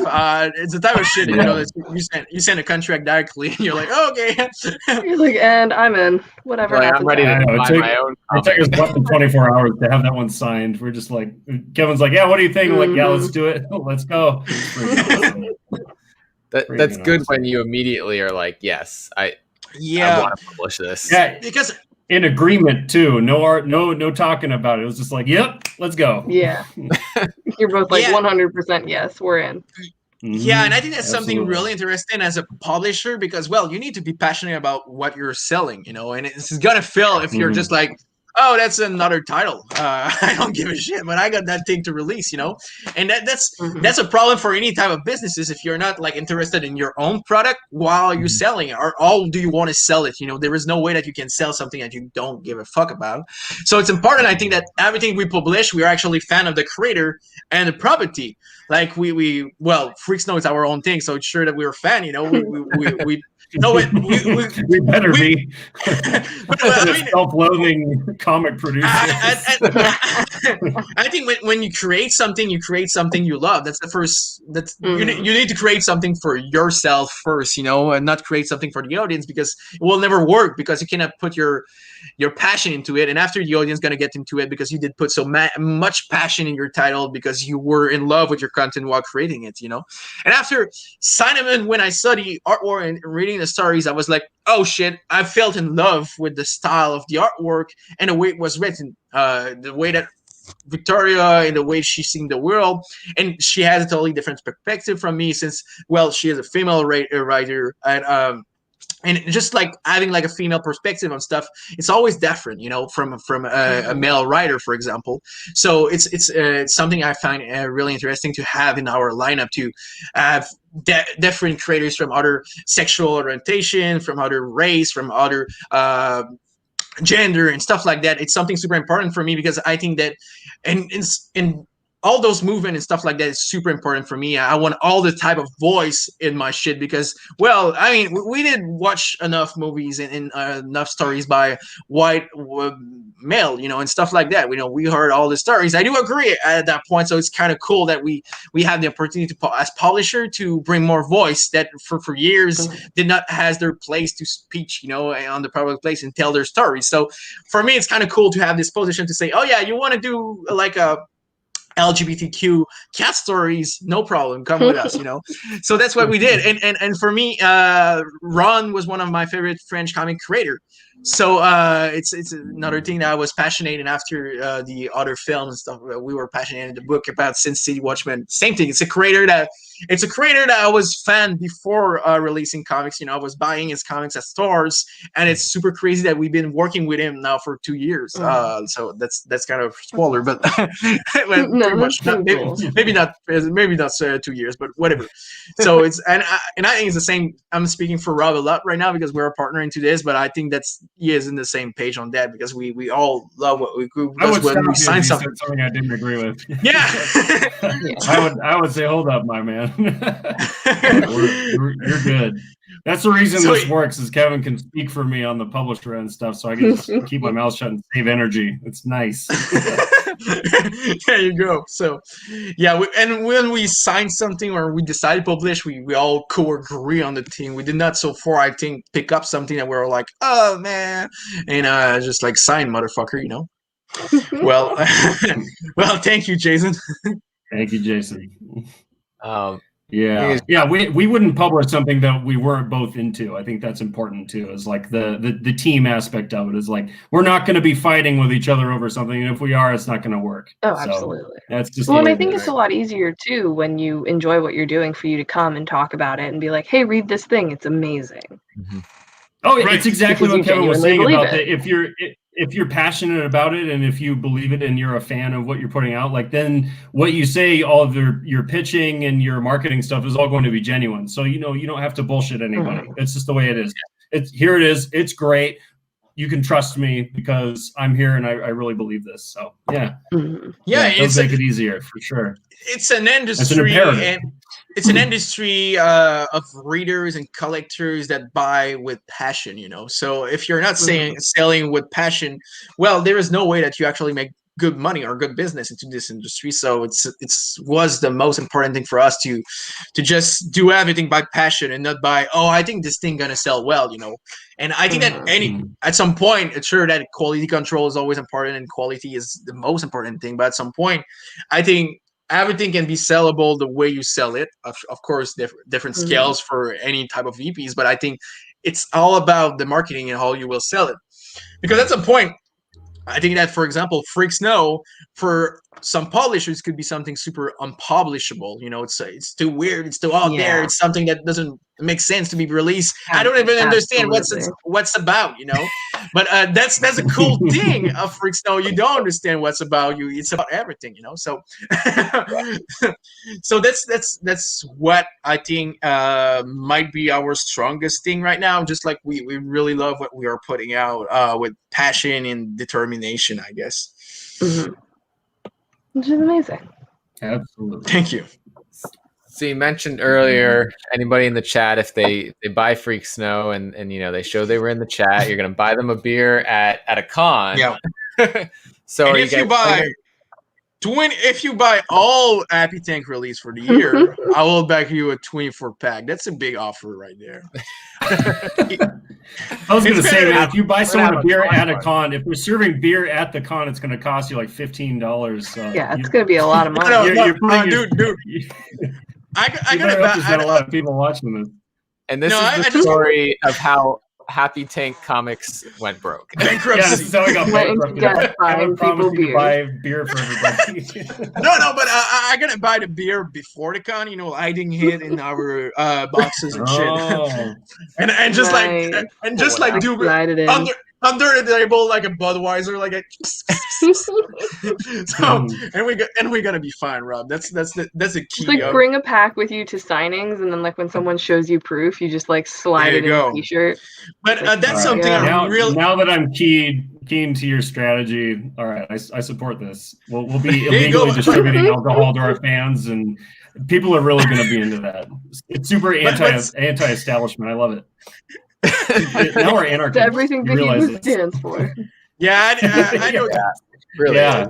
Speaker 2: It's the type of shit that, you know, that you send a contract directly, and you're like, oh, okay.
Speaker 4: You're like, and I'm in. Whatever
Speaker 1: Like, I'm
Speaker 4: happens.
Speaker 1: ready to
Speaker 3: I know,
Speaker 1: buy my own
Speaker 3: it took
Speaker 1: comic.
Speaker 3: us less than 24 hours to have that one signed. We're just like, Kevin's like, yeah, what do you think? I'm like, yeah, let's do it. Let's go.
Speaker 1: That's good when you immediately are like, yes, I want to publish this.
Speaker 3: Yeah,
Speaker 2: because
Speaker 3: in agreement too. No talking about it. It was just like, yep, let's go.
Speaker 4: Yeah. You're both like 100% yes, we're in.
Speaker 2: Yeah, and I think that's something really interesting as a publisher, because, well, you need to be passionate about what you're selling, you know, and it's gonna fail if you're just like, oh, that's another title. I don't give a shit, but I got that thing to release, you know, and that's a problem for any type of businesses. If you're not like interested in your own product while you're selling it, or all do you want to sell it? You know, there is no way that you can sell something that you don't give a fuck about. So it's important, I think, that everything we publish, we are actually fan of the creator and the property. Like well, Freaks know it's our own thing, so it's sure that we're a fan. You know, we no,
Speaker 3: we better be. I mean, self-loathing comic producer.
Speaker 2: I think when you create something you love. That's the first. You need to create something for yourself first, you know, and not create something for the audience, because it will never work, because you cannot put your passion into it, and after the audience gonna get into it because you did put so much passion in your title because you were in love with your content while creating it, you know. And after Cinnamon, when I saw the artwork and reading the stories, I was like, oh shit, I felt in love with the style of the artwork and the way it was written, the way that Victoria and the way she's seeing the world, and she has a totally different perspective from me, since, well, she is a female writer, and just like having like a female perspective on stuff, it's always different, you know, from a male writer, for example. So it's something I find really interesting to have in our lineup, to have different creators from other sexual orientation, from other race, from other gender and stuff like that. It's something super important for me, because I think that in all those movement and stuff like that is super important for me. I want all the type of voice in my shit, because, well, I mean, we did watch enough movies and enough stories by white male, you know, and stuff like that. You know, we heard all the stories. I do agree at that point. So it's kind of cool that we have the opportunity to, as publisher, to bring more voice that for years did not has their place to speak, you know, on the public place and tell their stories. So for me, it's kind of cool to have this position to say, oh yeah, you want to do like a LGBTQ cat stories, no problem, come with us, you know. So that's what we did. And for me, Ron was one of my favorite French comic creator. So it's another thing that I was passionate in after the other films and stuff. We were passionate in the book about Sin City Watchmen. Same thing. It's a creator that I was fan before releasing comics. You know, I was buying his comics at stores, and it's super crazy that we've been working with him now for 2 years. So that's kind of spoiler, but pretty much not, maybe not 2 years, but whatever. So it's and I think it's the same. I'm speaking for Rob a lot right now because we're a partner into this, but I think he is in the same page on that, because we all love what we do. When we sign something
Speaker 3: I didn't agree with.
Speaker 2: Yeah.
Speaker 3: I would say, hold up, my man. You're good. That's the reason this works, is Kevin can speak for me on the publisher and stuff, so I can just keep my mouth shut and save energy. It's nice.
Speaker 2: There you go. So yeah, and when we sign something or we decide to publish, we all co-agree on the team. We did not so far, I think, pick up something that we were like, oh man, and just like sign, motherfucker, you know. Well, well, thank you, Jason.
Speaker 3: Thank you, Jason. Yeah. We wouldn't publish something that we weren't both into. I think that's important too. Is like the team aspect of it is like, we're not going to be fighting with each other over something, and if we are, it's not going to work.
Speaker 4: Oh, absolutely.
Speaker 3: So that's just.
Speaker 4: Well, and I think it's a lot easier too when you enjoy what you're doing, for you to come and talk about it and be like, "Hey, read this thing; it's amazing."
Speaker 1: Mm-hmm.
Speaker 3: Oh, right. It's exactly what Kevin was saying about that. If you're passionate about it, and if you believe it and you're a fan of what you're putting out, like, then what you say, all of your pitching and your marketing stuff is all going to be genuine. So, you know, you don't have to bullshit anybody. It's just the way it is. Here it is. It's great. You can trust me because I'm here and I really believe this. So yeah. It does make it easier for sure.
Speaker 2: It's an industry, it's an industry of readers and collectors that buy with passion, you know. So if you're not selling with passion, well, there is no way that you actually make good money or good business into this industry. So it's was the most important thing for us to just do everything by passion and not by, oh, I think this thing gonna sell well, you know. And I think that at some point, it's sure that quality control is always important and quality is the most important thing. But at some point, I think everything can be sellable the way you sell it. Of course, different scales for any type of VPs, but I think it's all about the marketing and how you will sell it. Because at some point, I think that, for example, Freak Snow, for some publishers, could be something super unpublishable. You know, it's too weird. It's too out there. It's something that doesn't make sense to be released. I don't even understand what's about. You know, but that's a cool thing of Freak Snow. You don't understand what's about you. It's about everything. You know, so so that's what I think might be our strongest thing right now. Just like we really love what we are putting out with passion and determination, I guess.
Speaker 4: Which is amazing.
Speaker 3: Absolutely.
Speaker 2: Thank you.
Speaker 1: So you mentioned earlier, anybody in the chat, if they buy Freak Snow and you know they show they were in the chat, you're gonna buy them a beer at a con.
Speaker 2: Yeah.
Speaker 1: So
Speaker 2: and if you buy all Happy Tank release for the year, I will back you a 24-pack. That's a big offer right there.
Speaker 3: I was going to say that if you buy someone a beer at a con, if they're serving beer at the con, it's going to cost you like $15. So
Speaker 4: yeah, it's going to be a lot of money.
Speaker 2: Dude. I gotta bet
Speaker 3: there's not a lot of people watching this.
Speaker 1: And this is the story of how Happy Tank Comics went broke.
Speaker 2: Bankruptcy.
Speaker 3: Yeah, this is how we got bankrupt. I promised you to buy beer for everybody.
Speaker 2: No, but I gotta buy the beer before the con. You know, hiding it in our boxes and shit, and just like do under the table like a Budweiser, like a. So and we're gonna be fine, Rob. That's the key.
Speaker 4: Just like bring a pack with you to signings, and then like when someone shows you proof, you just like slide it in a t-shirt.
Speaker 2: But that's something I really.
Speaker 3: Now that I'm keen to your strategy, all right, I support this. We'll be illegally distributing alcohol to our fans, and people are really going to be into that. It's super anti-establishment. I love it. Now we're anarchists.
Speaker 4: It's everything Behemoth stands for.
Speaker 2: Yeah, I know.
Speaker 1: Really.
Speaker 3: Yeah.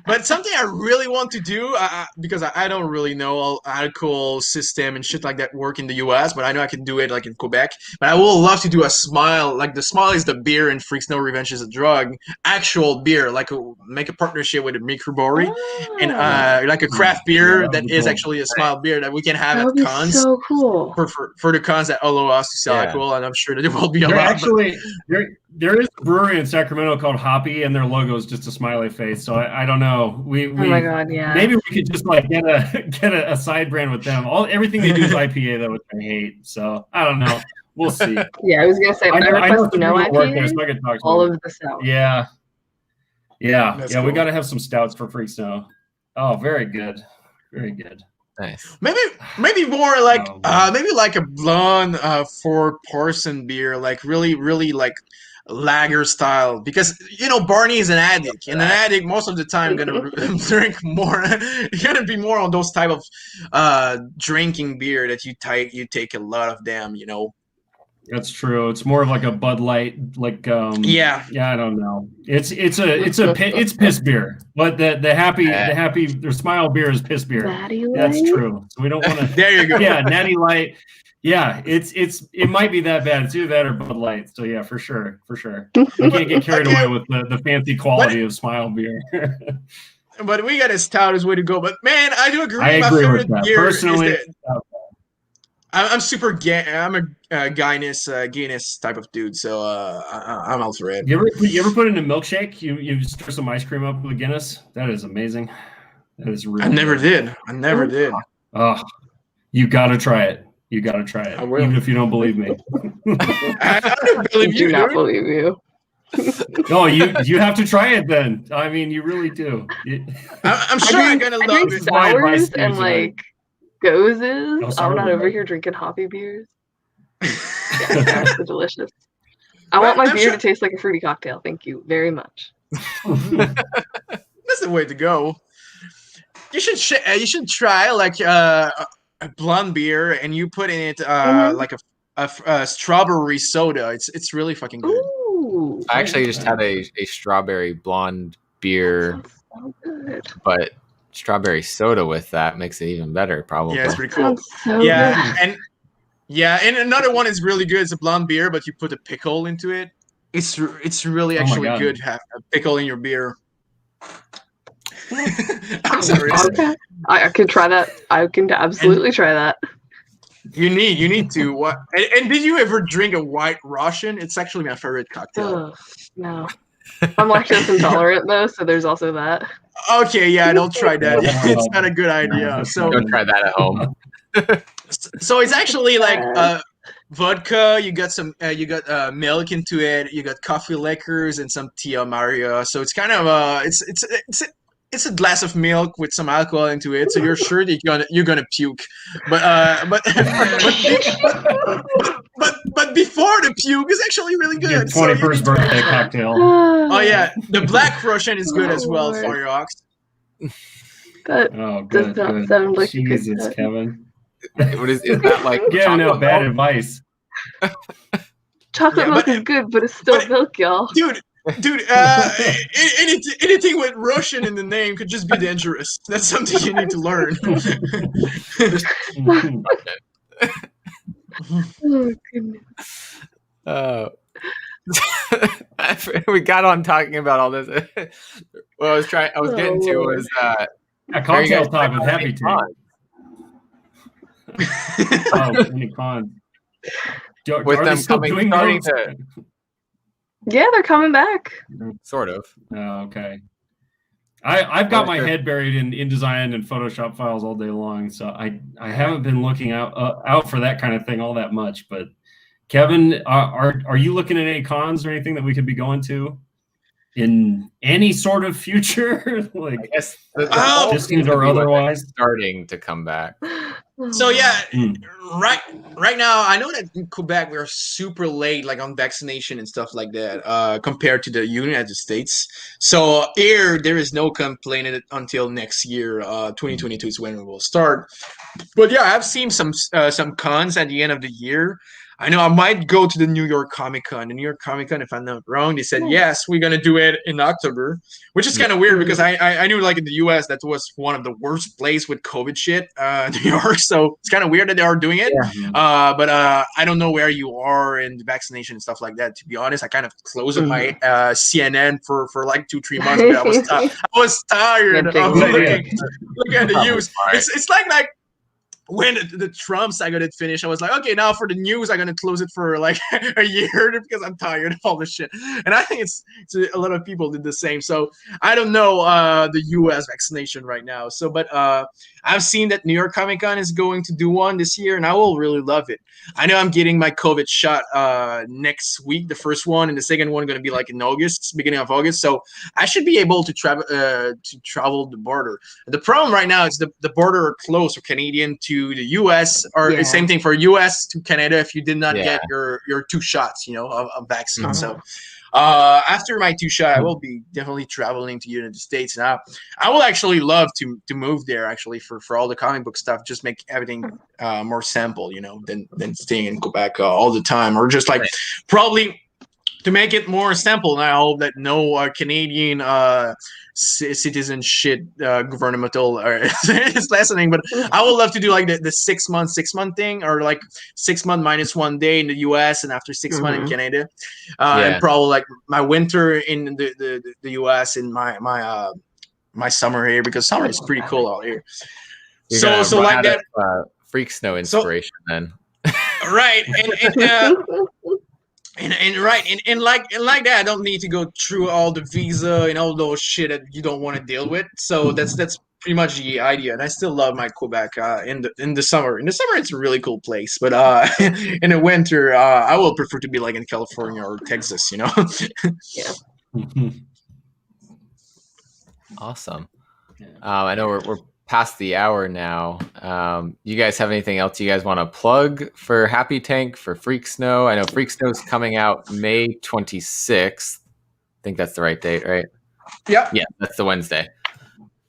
Speaker 2: But something I really want to do, because I don't really know all alcohol system and shit like that work in the US, but I know I can do it like in Quebec. But I would love to do a Smile, like the Smile is the beer and Freak Snow Revenge is a drug, actual beer, like make a partnership with a microbrewery and like a craft beer that is actually a Smile beer that we can have at cons.
Speaker 4: So cool.
Speaker 2: For the cons that allow us to sell alcohol, and I'm sure that there will be a lot.
Speaker 3: Actually, there is a brewery in Sacramento called Hoppy, and their logo is just a smiley face. So I don't know. Oh
Speaker 4: my god, yeah.
Speaker 3: Maybe we could just like get a side brand with them. Everything they do is IPA though, which I hate. So I don't know. We'll see.
Speaker 4: Yeah, I was gonna say
Speaker 3: I know
Speaker 4: no IPA.
Speaker 3: There, so I can talk to
Speaker 4: all
Speaker 3: them.
Speaker 4: of the stouts.
Speaker 3: Yeah.
Speaker 2: Cool.
Speaker 3: We got to have some stouts for Freak Snow. Oh, very good. Very good.
Speaker 1: Nice.
Speaker 2: Maybe more like maybe like a blonde 4-person beer, like really like lager style, because you know Barney is an addict, and an addict most of the time gonna drink more. You're gonna be more on those type of drinking beer that you take a lot of them, you know.
Speaker 3: That's true. It's more of like a Bud Light, like yeah. I don't know. It's piss beer, but the happy their Smile beer is piss beer. That's true. So we don't want to.
Speaker 2: There you go.
Speaker 3: Yeah, Natty Light. Yeah, it might be that bad. It's either that or Bud Light. So yeah, for sure. We can't get carried away with the fancy quality of Smile beer.
Speaker 2: But we got a stout as way to go. But man, I do agree.
Speaker 3: My favorite
Speaker 2: beer
Speaker 3: personally.
Speaker 2: I'm super gay. I'm a gayness type of dude, so I'm also red.
Speaker 3: You ever put in a milkshake? You stir some ice cream up with Guinness? That is amazing. That is really.
Speaker 2: I never did.
Speaker 3: Oh, you got to try it. Even if you don't believe me.
Speaker 2: I don't believe you.
Speaker 4: Do not believe you.
Speaker 3: No, you have to try it then. I mean, you really do.
Speaker 2: I'm sure I'm gonna love it.
Speaker 4: Sours and like gozes. I'm not over here drinking hoppy beers. Yeah, they're delicious. I want my beer to taste like a fruity cocktail. Thank you very much.
Speaker 2: That's the way to go. You should try like a blonde beer, and you put in it like a strawberry soda. It's really fucking good.
Speaker 4: Ooh,
Speaker 1: I actually just had a strawberry blonde beer,
Speaker 4: Sounds so good.
Speaker 1: but strawberry soda with that makes it even better, probably.
Speaker 2: Yeah, it's pretty cool.
Speaker 4: Sounds so
Speaker 2: Yeah,
Speaker 4: good.
Speaker 2: and another one is really good. It's a blonde beer, but you put a pickle into it. It's really
Speaker 3: Oh my
Speaker 2: actually
Speaker 3: God.
Speaker 2: good to have a pickle in your beer. I'm serious.
Speaker 4: Okay, I can try that. I can absolutely try that.
Speaker 2: You need to. What? And did you ever drink a White Russian? It's actually my favorite cocktail.
Speaker 4: Ugh, no, I'm lactose intolerant though, so there's also that.
Speaker 2: Okay, yeah, don't try that. It's not a good idea.
Speaker 3: No,
Speaker 2: So,
Speaker 1: Don't try that at home.
Speaker 2: so it's actually like vodka. You got some. You got milk into it. You got coffee liquors and some Tia Maria. So it's kind of it's a glass of milk with some alcohol into it. So you're sure that you're gonna puke. But but before the puke is actually really
Speaker 3: Your
Speaker 2: good. So you
Speaker 3: 21st
Speaker 2: need to-
Speaker 3: birthday cocktail.
Speaker 2: Oh yeah, the Black Russian is good as well.
Speaker 4: Lord.
Speaker 2: Firehawks.
Speaker 4: That
Speaker 3: Oh,
Speaker 4: does
Speaker 3: good.
Speaker 4: not
Speaker 3: good.
Speaker 4: sound like a good
Speaker 3: Jesus,
Speaker 4: time.
Speaker 3: Kevin.
Speaker 1: What is that like?
Speaker 3: Giving out
Speaker 1: chocolate
Speaker 3: bad
Speaker 1: milk?
Speaker 3: advice.
Speaker 4: Chocolate
Speaker 2: Yeah,
Speaker 4: milk
Speaker 2: but-
Speaker 4: is good, but it's still
Speaker 2: but-
Speaker 4: milk, y'all.
Speaker 2: Dude, anything with Russian in the name could just be dangerous. That's something you need to learn.
Speaker 4: Oh goodness.
Speaker 1: We got on talking about all this. What I was getting to
Speaker 4: Lord.
Speaker 1: was
Speaker 3: Yeah,
Speaker 1: are you
Speaker 3: cocktail
Speaker 1: guys
Speaker 3: talk with
Speaker 1: checking out
Speaker 3: Happy
Speaker 1: any
Speaker 3: Tank.
Speaker 1: cons?
Speaker 3: Oh, any cons?
Speaker 1: With
Speaker 3: Are they
Speaker 1: them
Speaker 3: still
Speaker 1: coming,
Speaker 3: doing
Speaker 1: starting
Speaker 3: those?
Speaker 1: to
Speaker 4: Yeah, they're coming back.
Speaker 1: sort of.
Speaker 3: Oh, okay. I've got
Speaker 1: Oh,
Speaker 3: my
Speaker 1: sure.
Speaker 3: head buried in InDesign and Photoshop files all day long, so I haven't been looking out for that kind of thing all that much. But Kevin, are you looking at any cons or anything that we could be going to in any sort of future,
Speaker 1: I
Speaker 3: like
Speaker 1: guess the
Speaker 2: Oh,
Speaker 1: fall
Speaker 3: distant
Speaker 1: seems to
Speaker 3: or
Speaker 1: be when they're
Speaker 3: otherwise?
Speaker 1: starting to come back.
Speaker 2: So yeah,
Speaker 3: Mm.
Speaker 2: right now I know that in Quebec we're super late, like on vaccination and stuff like that, compared to the United States. So here there is no complaint until next year. 2022 is when it will start. But yeah, I've seen some cons at the end of the year. I know I might go to the New York Comic Con. The New York Comic Con, if I'm not wrong, they said
Speaker 4: Nice.
Speaker 2: yes, we're gonna do it in October, which is kind of weird because I knew like in the U.S. that was one of the worst places with COVID shit, New York. So it's kind of weird that they are doing it.
Speaker 1: Yeah.
Speaker 2: But I don't know where you are in the vaccination and stuff like that. To be honest, I kind of closed my CNN for like 2-3 months. But I was tired
Speaker 4: Yeah,
Speaker 2: of
Speaker 3: good idea.
Speaker 2: looking at the
Speaker 1: Probably
Speaker 2: news.
Speaker 1: smart.
Speaker 2: It's like when the Trumps I got it finished, I was like, okay, now for the news, I'm gonna close it for like a year because I'm tired of all this shit. And I think it's a lot of people did the same. So I don't know the U.S. vaccination right now. So, but I've seen that New York Comic Con is going to do one this year, and I will really love it. I know I'm getting my COVID shot next week, the first one, and the second one going to be like in August, beginning of August. So I should be able to travel the border. The problem right now is the border are closed for Canadian to the U.S. or
Speaker 4: Yeah.
Speaker 2: same thing for U.S. to Canada if you did not
Speaker 1: Yeah.
Speaker 2: get your 2 shots, of vaccine.
Speaker 4: Mhm.
Speaker 2: So after my 2 shot, I will be definitely traveling to the United States. Now, I will actually love to move there actually for all the comic book stuff. Just make everything more simple, than staying in Quebec all the time, or just like probably to make it more simple now that no Canadian citizen shit governmental is lessening. But I would love to do like the 6 month thing, or like 6 month minus 1 day in the US and after 6 months in Canada, and probably like my winter in the US and my summer here, because summer is pretty cool out here.
Speaker 1: You're
Speaker 2: So
Speaker 1: gonna run
Speaker 2: like
Speaker 1: out
Speaker 2: that,
Speaker 1: of, Freak Snow inspiration then.
Speaker 2: right? And like that, I don't need to go through all the visa and all those shit that you don't want to deal with. So that's pretty much the idea. And I still love my Quebec in the summer. In the summer, it's a really cool place, but in the winter, I will prefer to be like in California or Texas.
Speaker 4: Yeah.
Speaker 1: Awesome. I know we're past the hour now. You guys have anything else you guys want to plug for Happy Tank, for Freak Snow? I know Freak Snow is coming out May 26th. I think that's the right date, right?
Speaker 2: Yeah.
Speaker 1: Yeah, that's the Wednesday.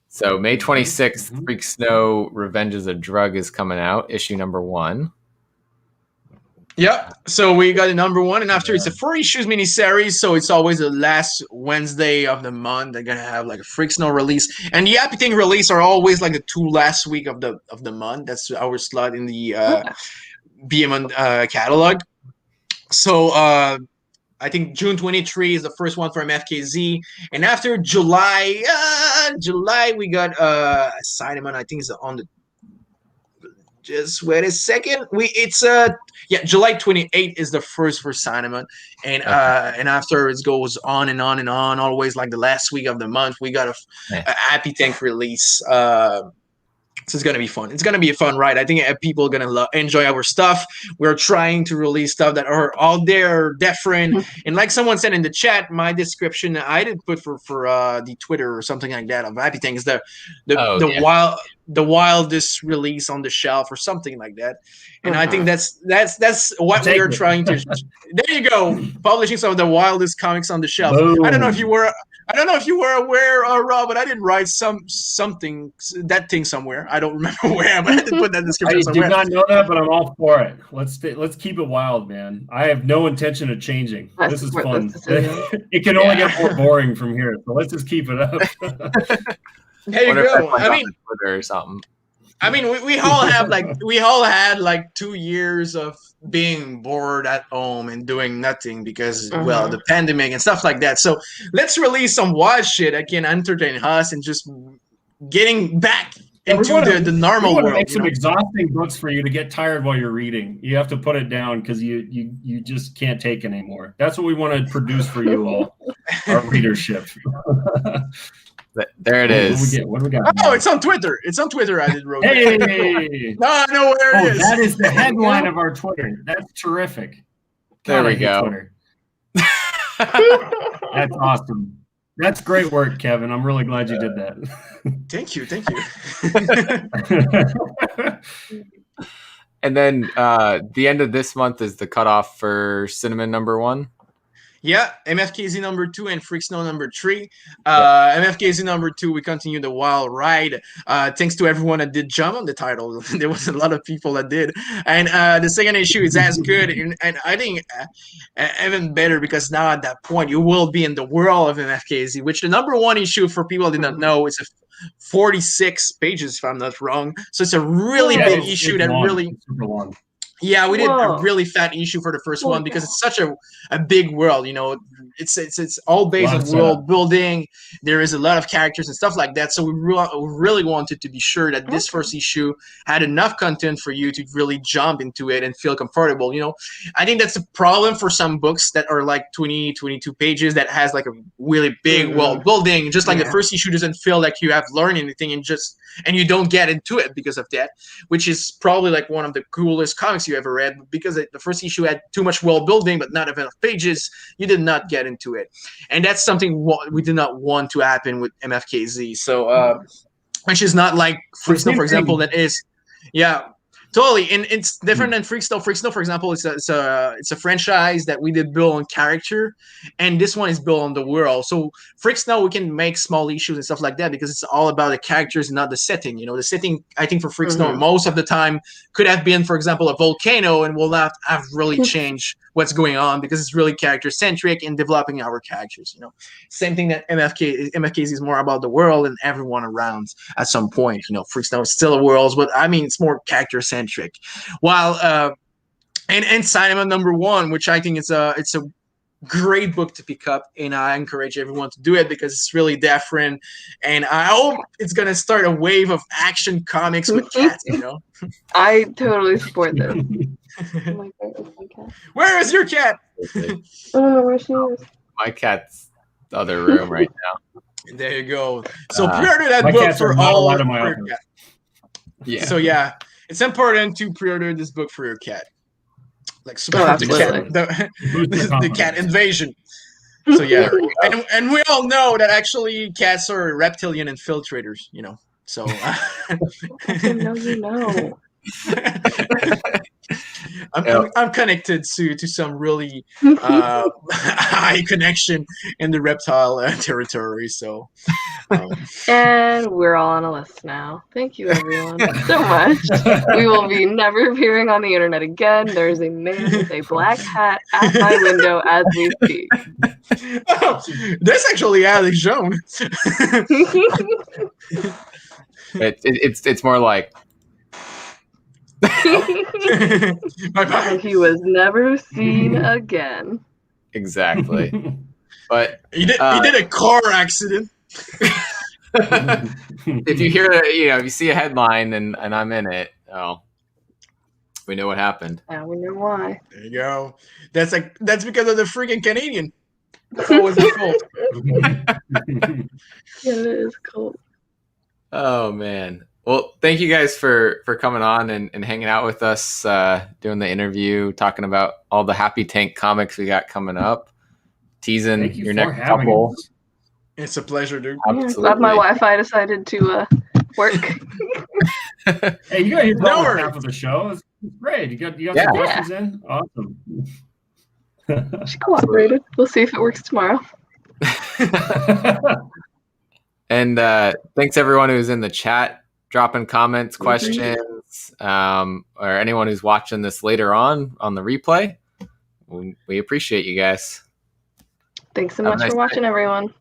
Speaker 1: So May 26th, Freak Snow Revenge is a Drug is coming out, issue number 1.
Speaker 2: Yep. So we got a number one, and after it's a 4 issues miniseries, so it's always the last Wednesday of the month. They're gonna have like a Freak Snow release, and the Happy Thing release are always like the 2 last week of the month. That's our slot in the Behemoth catalog. So I think June 23 is the first one from FKZ, and after July, we got Cinnamon. I think it's on the. Just wait a second. July 28th is the first for Cinnamon, and and after it goes on and on and on. Always like the last week of the month, we got a Happy Tank release. So it's gonna be fun. It's gonna be a fun ride. I think people are gonna enjoy our stuff. We're trying to release stuff that are out there, different. And like someone said in the chat, my description I did put for the Twitter or something like that of Happy Thing is the wildest release on the shelf or something like that. And I think that's what we are trying to. There you go, publishing some of the wildest comics on the shelf. Boom. I don't know if you were aware, Rob, but I did write something that thing somewhere. I don't remember where, but I did put that description somewhere.
Speaker 3: I did not know that, but I'm all for it. Let's keep it wild, man. I have no intention of changing. This is fun. It can only get more boring from here, so let's just keep it up.
Speaker 2: There you go. I mean,
Speaker 1: Twitter or something.
Speaker 2: I mean, we all had like 2 years of being bored at home and doing nothing because the pandemic and stuff like that. So let's release some wild shit that can entertain us and just getting back into the normal world.
Speaker 3: Make some exhausting books for you to get tired while you're reading. You have to put it down because you just can't take it anymore. That's what we want to produce for you all, our readership.
Speaker 1: There it is.
Speaker 3: What do we got?
Speaker 2: Oh, it's on Twitter. It's on Twitter. I did wrote.
Speaker 3: Hey!
Speaker 2: No, there it is.
Speaker 3: That is the headline of our Twitter. That's terrific.
Speaker 1: There we go.
Speaker 3: Twitter. That's awesome. That's great work, Kevin. I'm really glad you did that.
Speaker 2: Thank you.
Speaker 1: And then the end of this month is the cutoff for Cinnamon #1.
Speaker 2: Yeah, MFKZ #2 and Freak Snow #3. MFKZ #2, we continue the wild ride. Thanks to everyone that did jump on the title. There was a lot of people that did. And the second issue is as good. And I think even better because now at that point, you will be in the world of MFKZ, which the #1 issue, for people who did not know, is a 46 pages, if I'm not wrong. So it's a really big issue that really...
Speaker 3: Super long.
Speaker 2: Yeah, we did a really fat issue for the first one because it's such a big world, you know. It's all based on world building. There is a lot of characters and stuff like that. So we really wanted to be sure that this first issue had enough content for you to really jump into it and feel comfortable. You know, I think that's a problem for some books that are like 20, 22 pages that has like a really big world building. Just like the first issue doesn't feel like you have learned anything and you don't get into it because of that, which is probably like one of the coolest comics you ever read, because the first issue had too much world building but not enough pages. You did not get into it, and that's something we did not want to happen with MFKZ. So which is not like Freak Snow, for example, that is totally, and it's different than Freak Snow. Freak Snow, for example, it's a franchise that we did build on character, and this one is built on the world. So Freak Snow, we can make small issues and stuff like that because it's all about the characters and not the setting. You know, the setting, I think, for Freak Snow most of the time could have been, for example, a volcano, and will not have really changed what's going on because it's really character centric and developing our characters. You know, same thing that MFKZ is more about the world and everyone around at some point. You know, Freak Snow is still a world, but I mean it's more character centric. While and Cinnamon #1, which I think it's a great book to pick up, and I encourage everyone to do it because it's really different, and I hope it's gonna start a wave of action comics with cats. You know,
Speaker 4: I totally support this. Oh my God,
Speaker 2: where is your cat?
Speaker 4: I don't know where she is.
Speaker 1: My cat's the other room right now.
Speaker 2: There you go. So pre-order that book for all of my cat.
Speaker 1: Yeah.
Speaker 2: So yeah, it's important to pre-order this book for your cat. Like support the cat invasion. So yeah, and we all know that actually cats are reptilian infiltrators. You know, so.
Speaker 4: No, you know.
Speaker 2: I'm connected to some really high connection in the reptile territory. So,
Speaker 4: And we're all on a list now. Thank you, everyone, so much. We will be never appearing on the internet again. There is a man with a black hat at my window as we speak.
Speaker 2: oh, that's actually Alex Jones.
Speaker 1: It's more like
Speaker 2: Bye-bye.
Speaker 4: He was never seen again.
Speaker 1: exactly. But
Speaker 2: He did a car accident.
Speaker 1: if you hear, if you see a headline and I'm in it, oh, we know what happened.
Speaker 4: Now we know why.
Speaker 2: There you go. That's because of the freaking Canadian. That's always his fault.
Speaker 4: Yeah, it is cool.
Speaker 1: Oh man. Well, thank you guys for coming on and hanging out with us, doing the interview, talking about all the Happy Tank comics we got coming up, teasing
Speaker 3: Thank you
Speaker 1: your
Speaker 3: for
Speaker 1: next
Speaker 3: having
Speaker 1: couple.
Speaker 3: us.
Speaker 2: It's a pleasure, dude.
Speaker 4: Yeah, glad my Wi-Fi decided to work.
Speaker 3: Hey, you got your
Speaker 2: No
Speaker 3: half
Speaker 2: worries.
Speaker 3: of the show. It's great. You got
Speaker 1: Yeah.
Speaker 3: some questions in? Awesome.
Speaker 4: She cooperated. We'll see if it works tomorrow.
Speaker 1: And thanks everyone who's in the chat, dropping comments, questions, or anyone who's watching this later on the replay. We appreciate you guys.
Speaker 4: Thanks so
Speaker 1: Have a
Speaker 4: much
Speaker 1: nice
Speaker 4: for watching, everyone.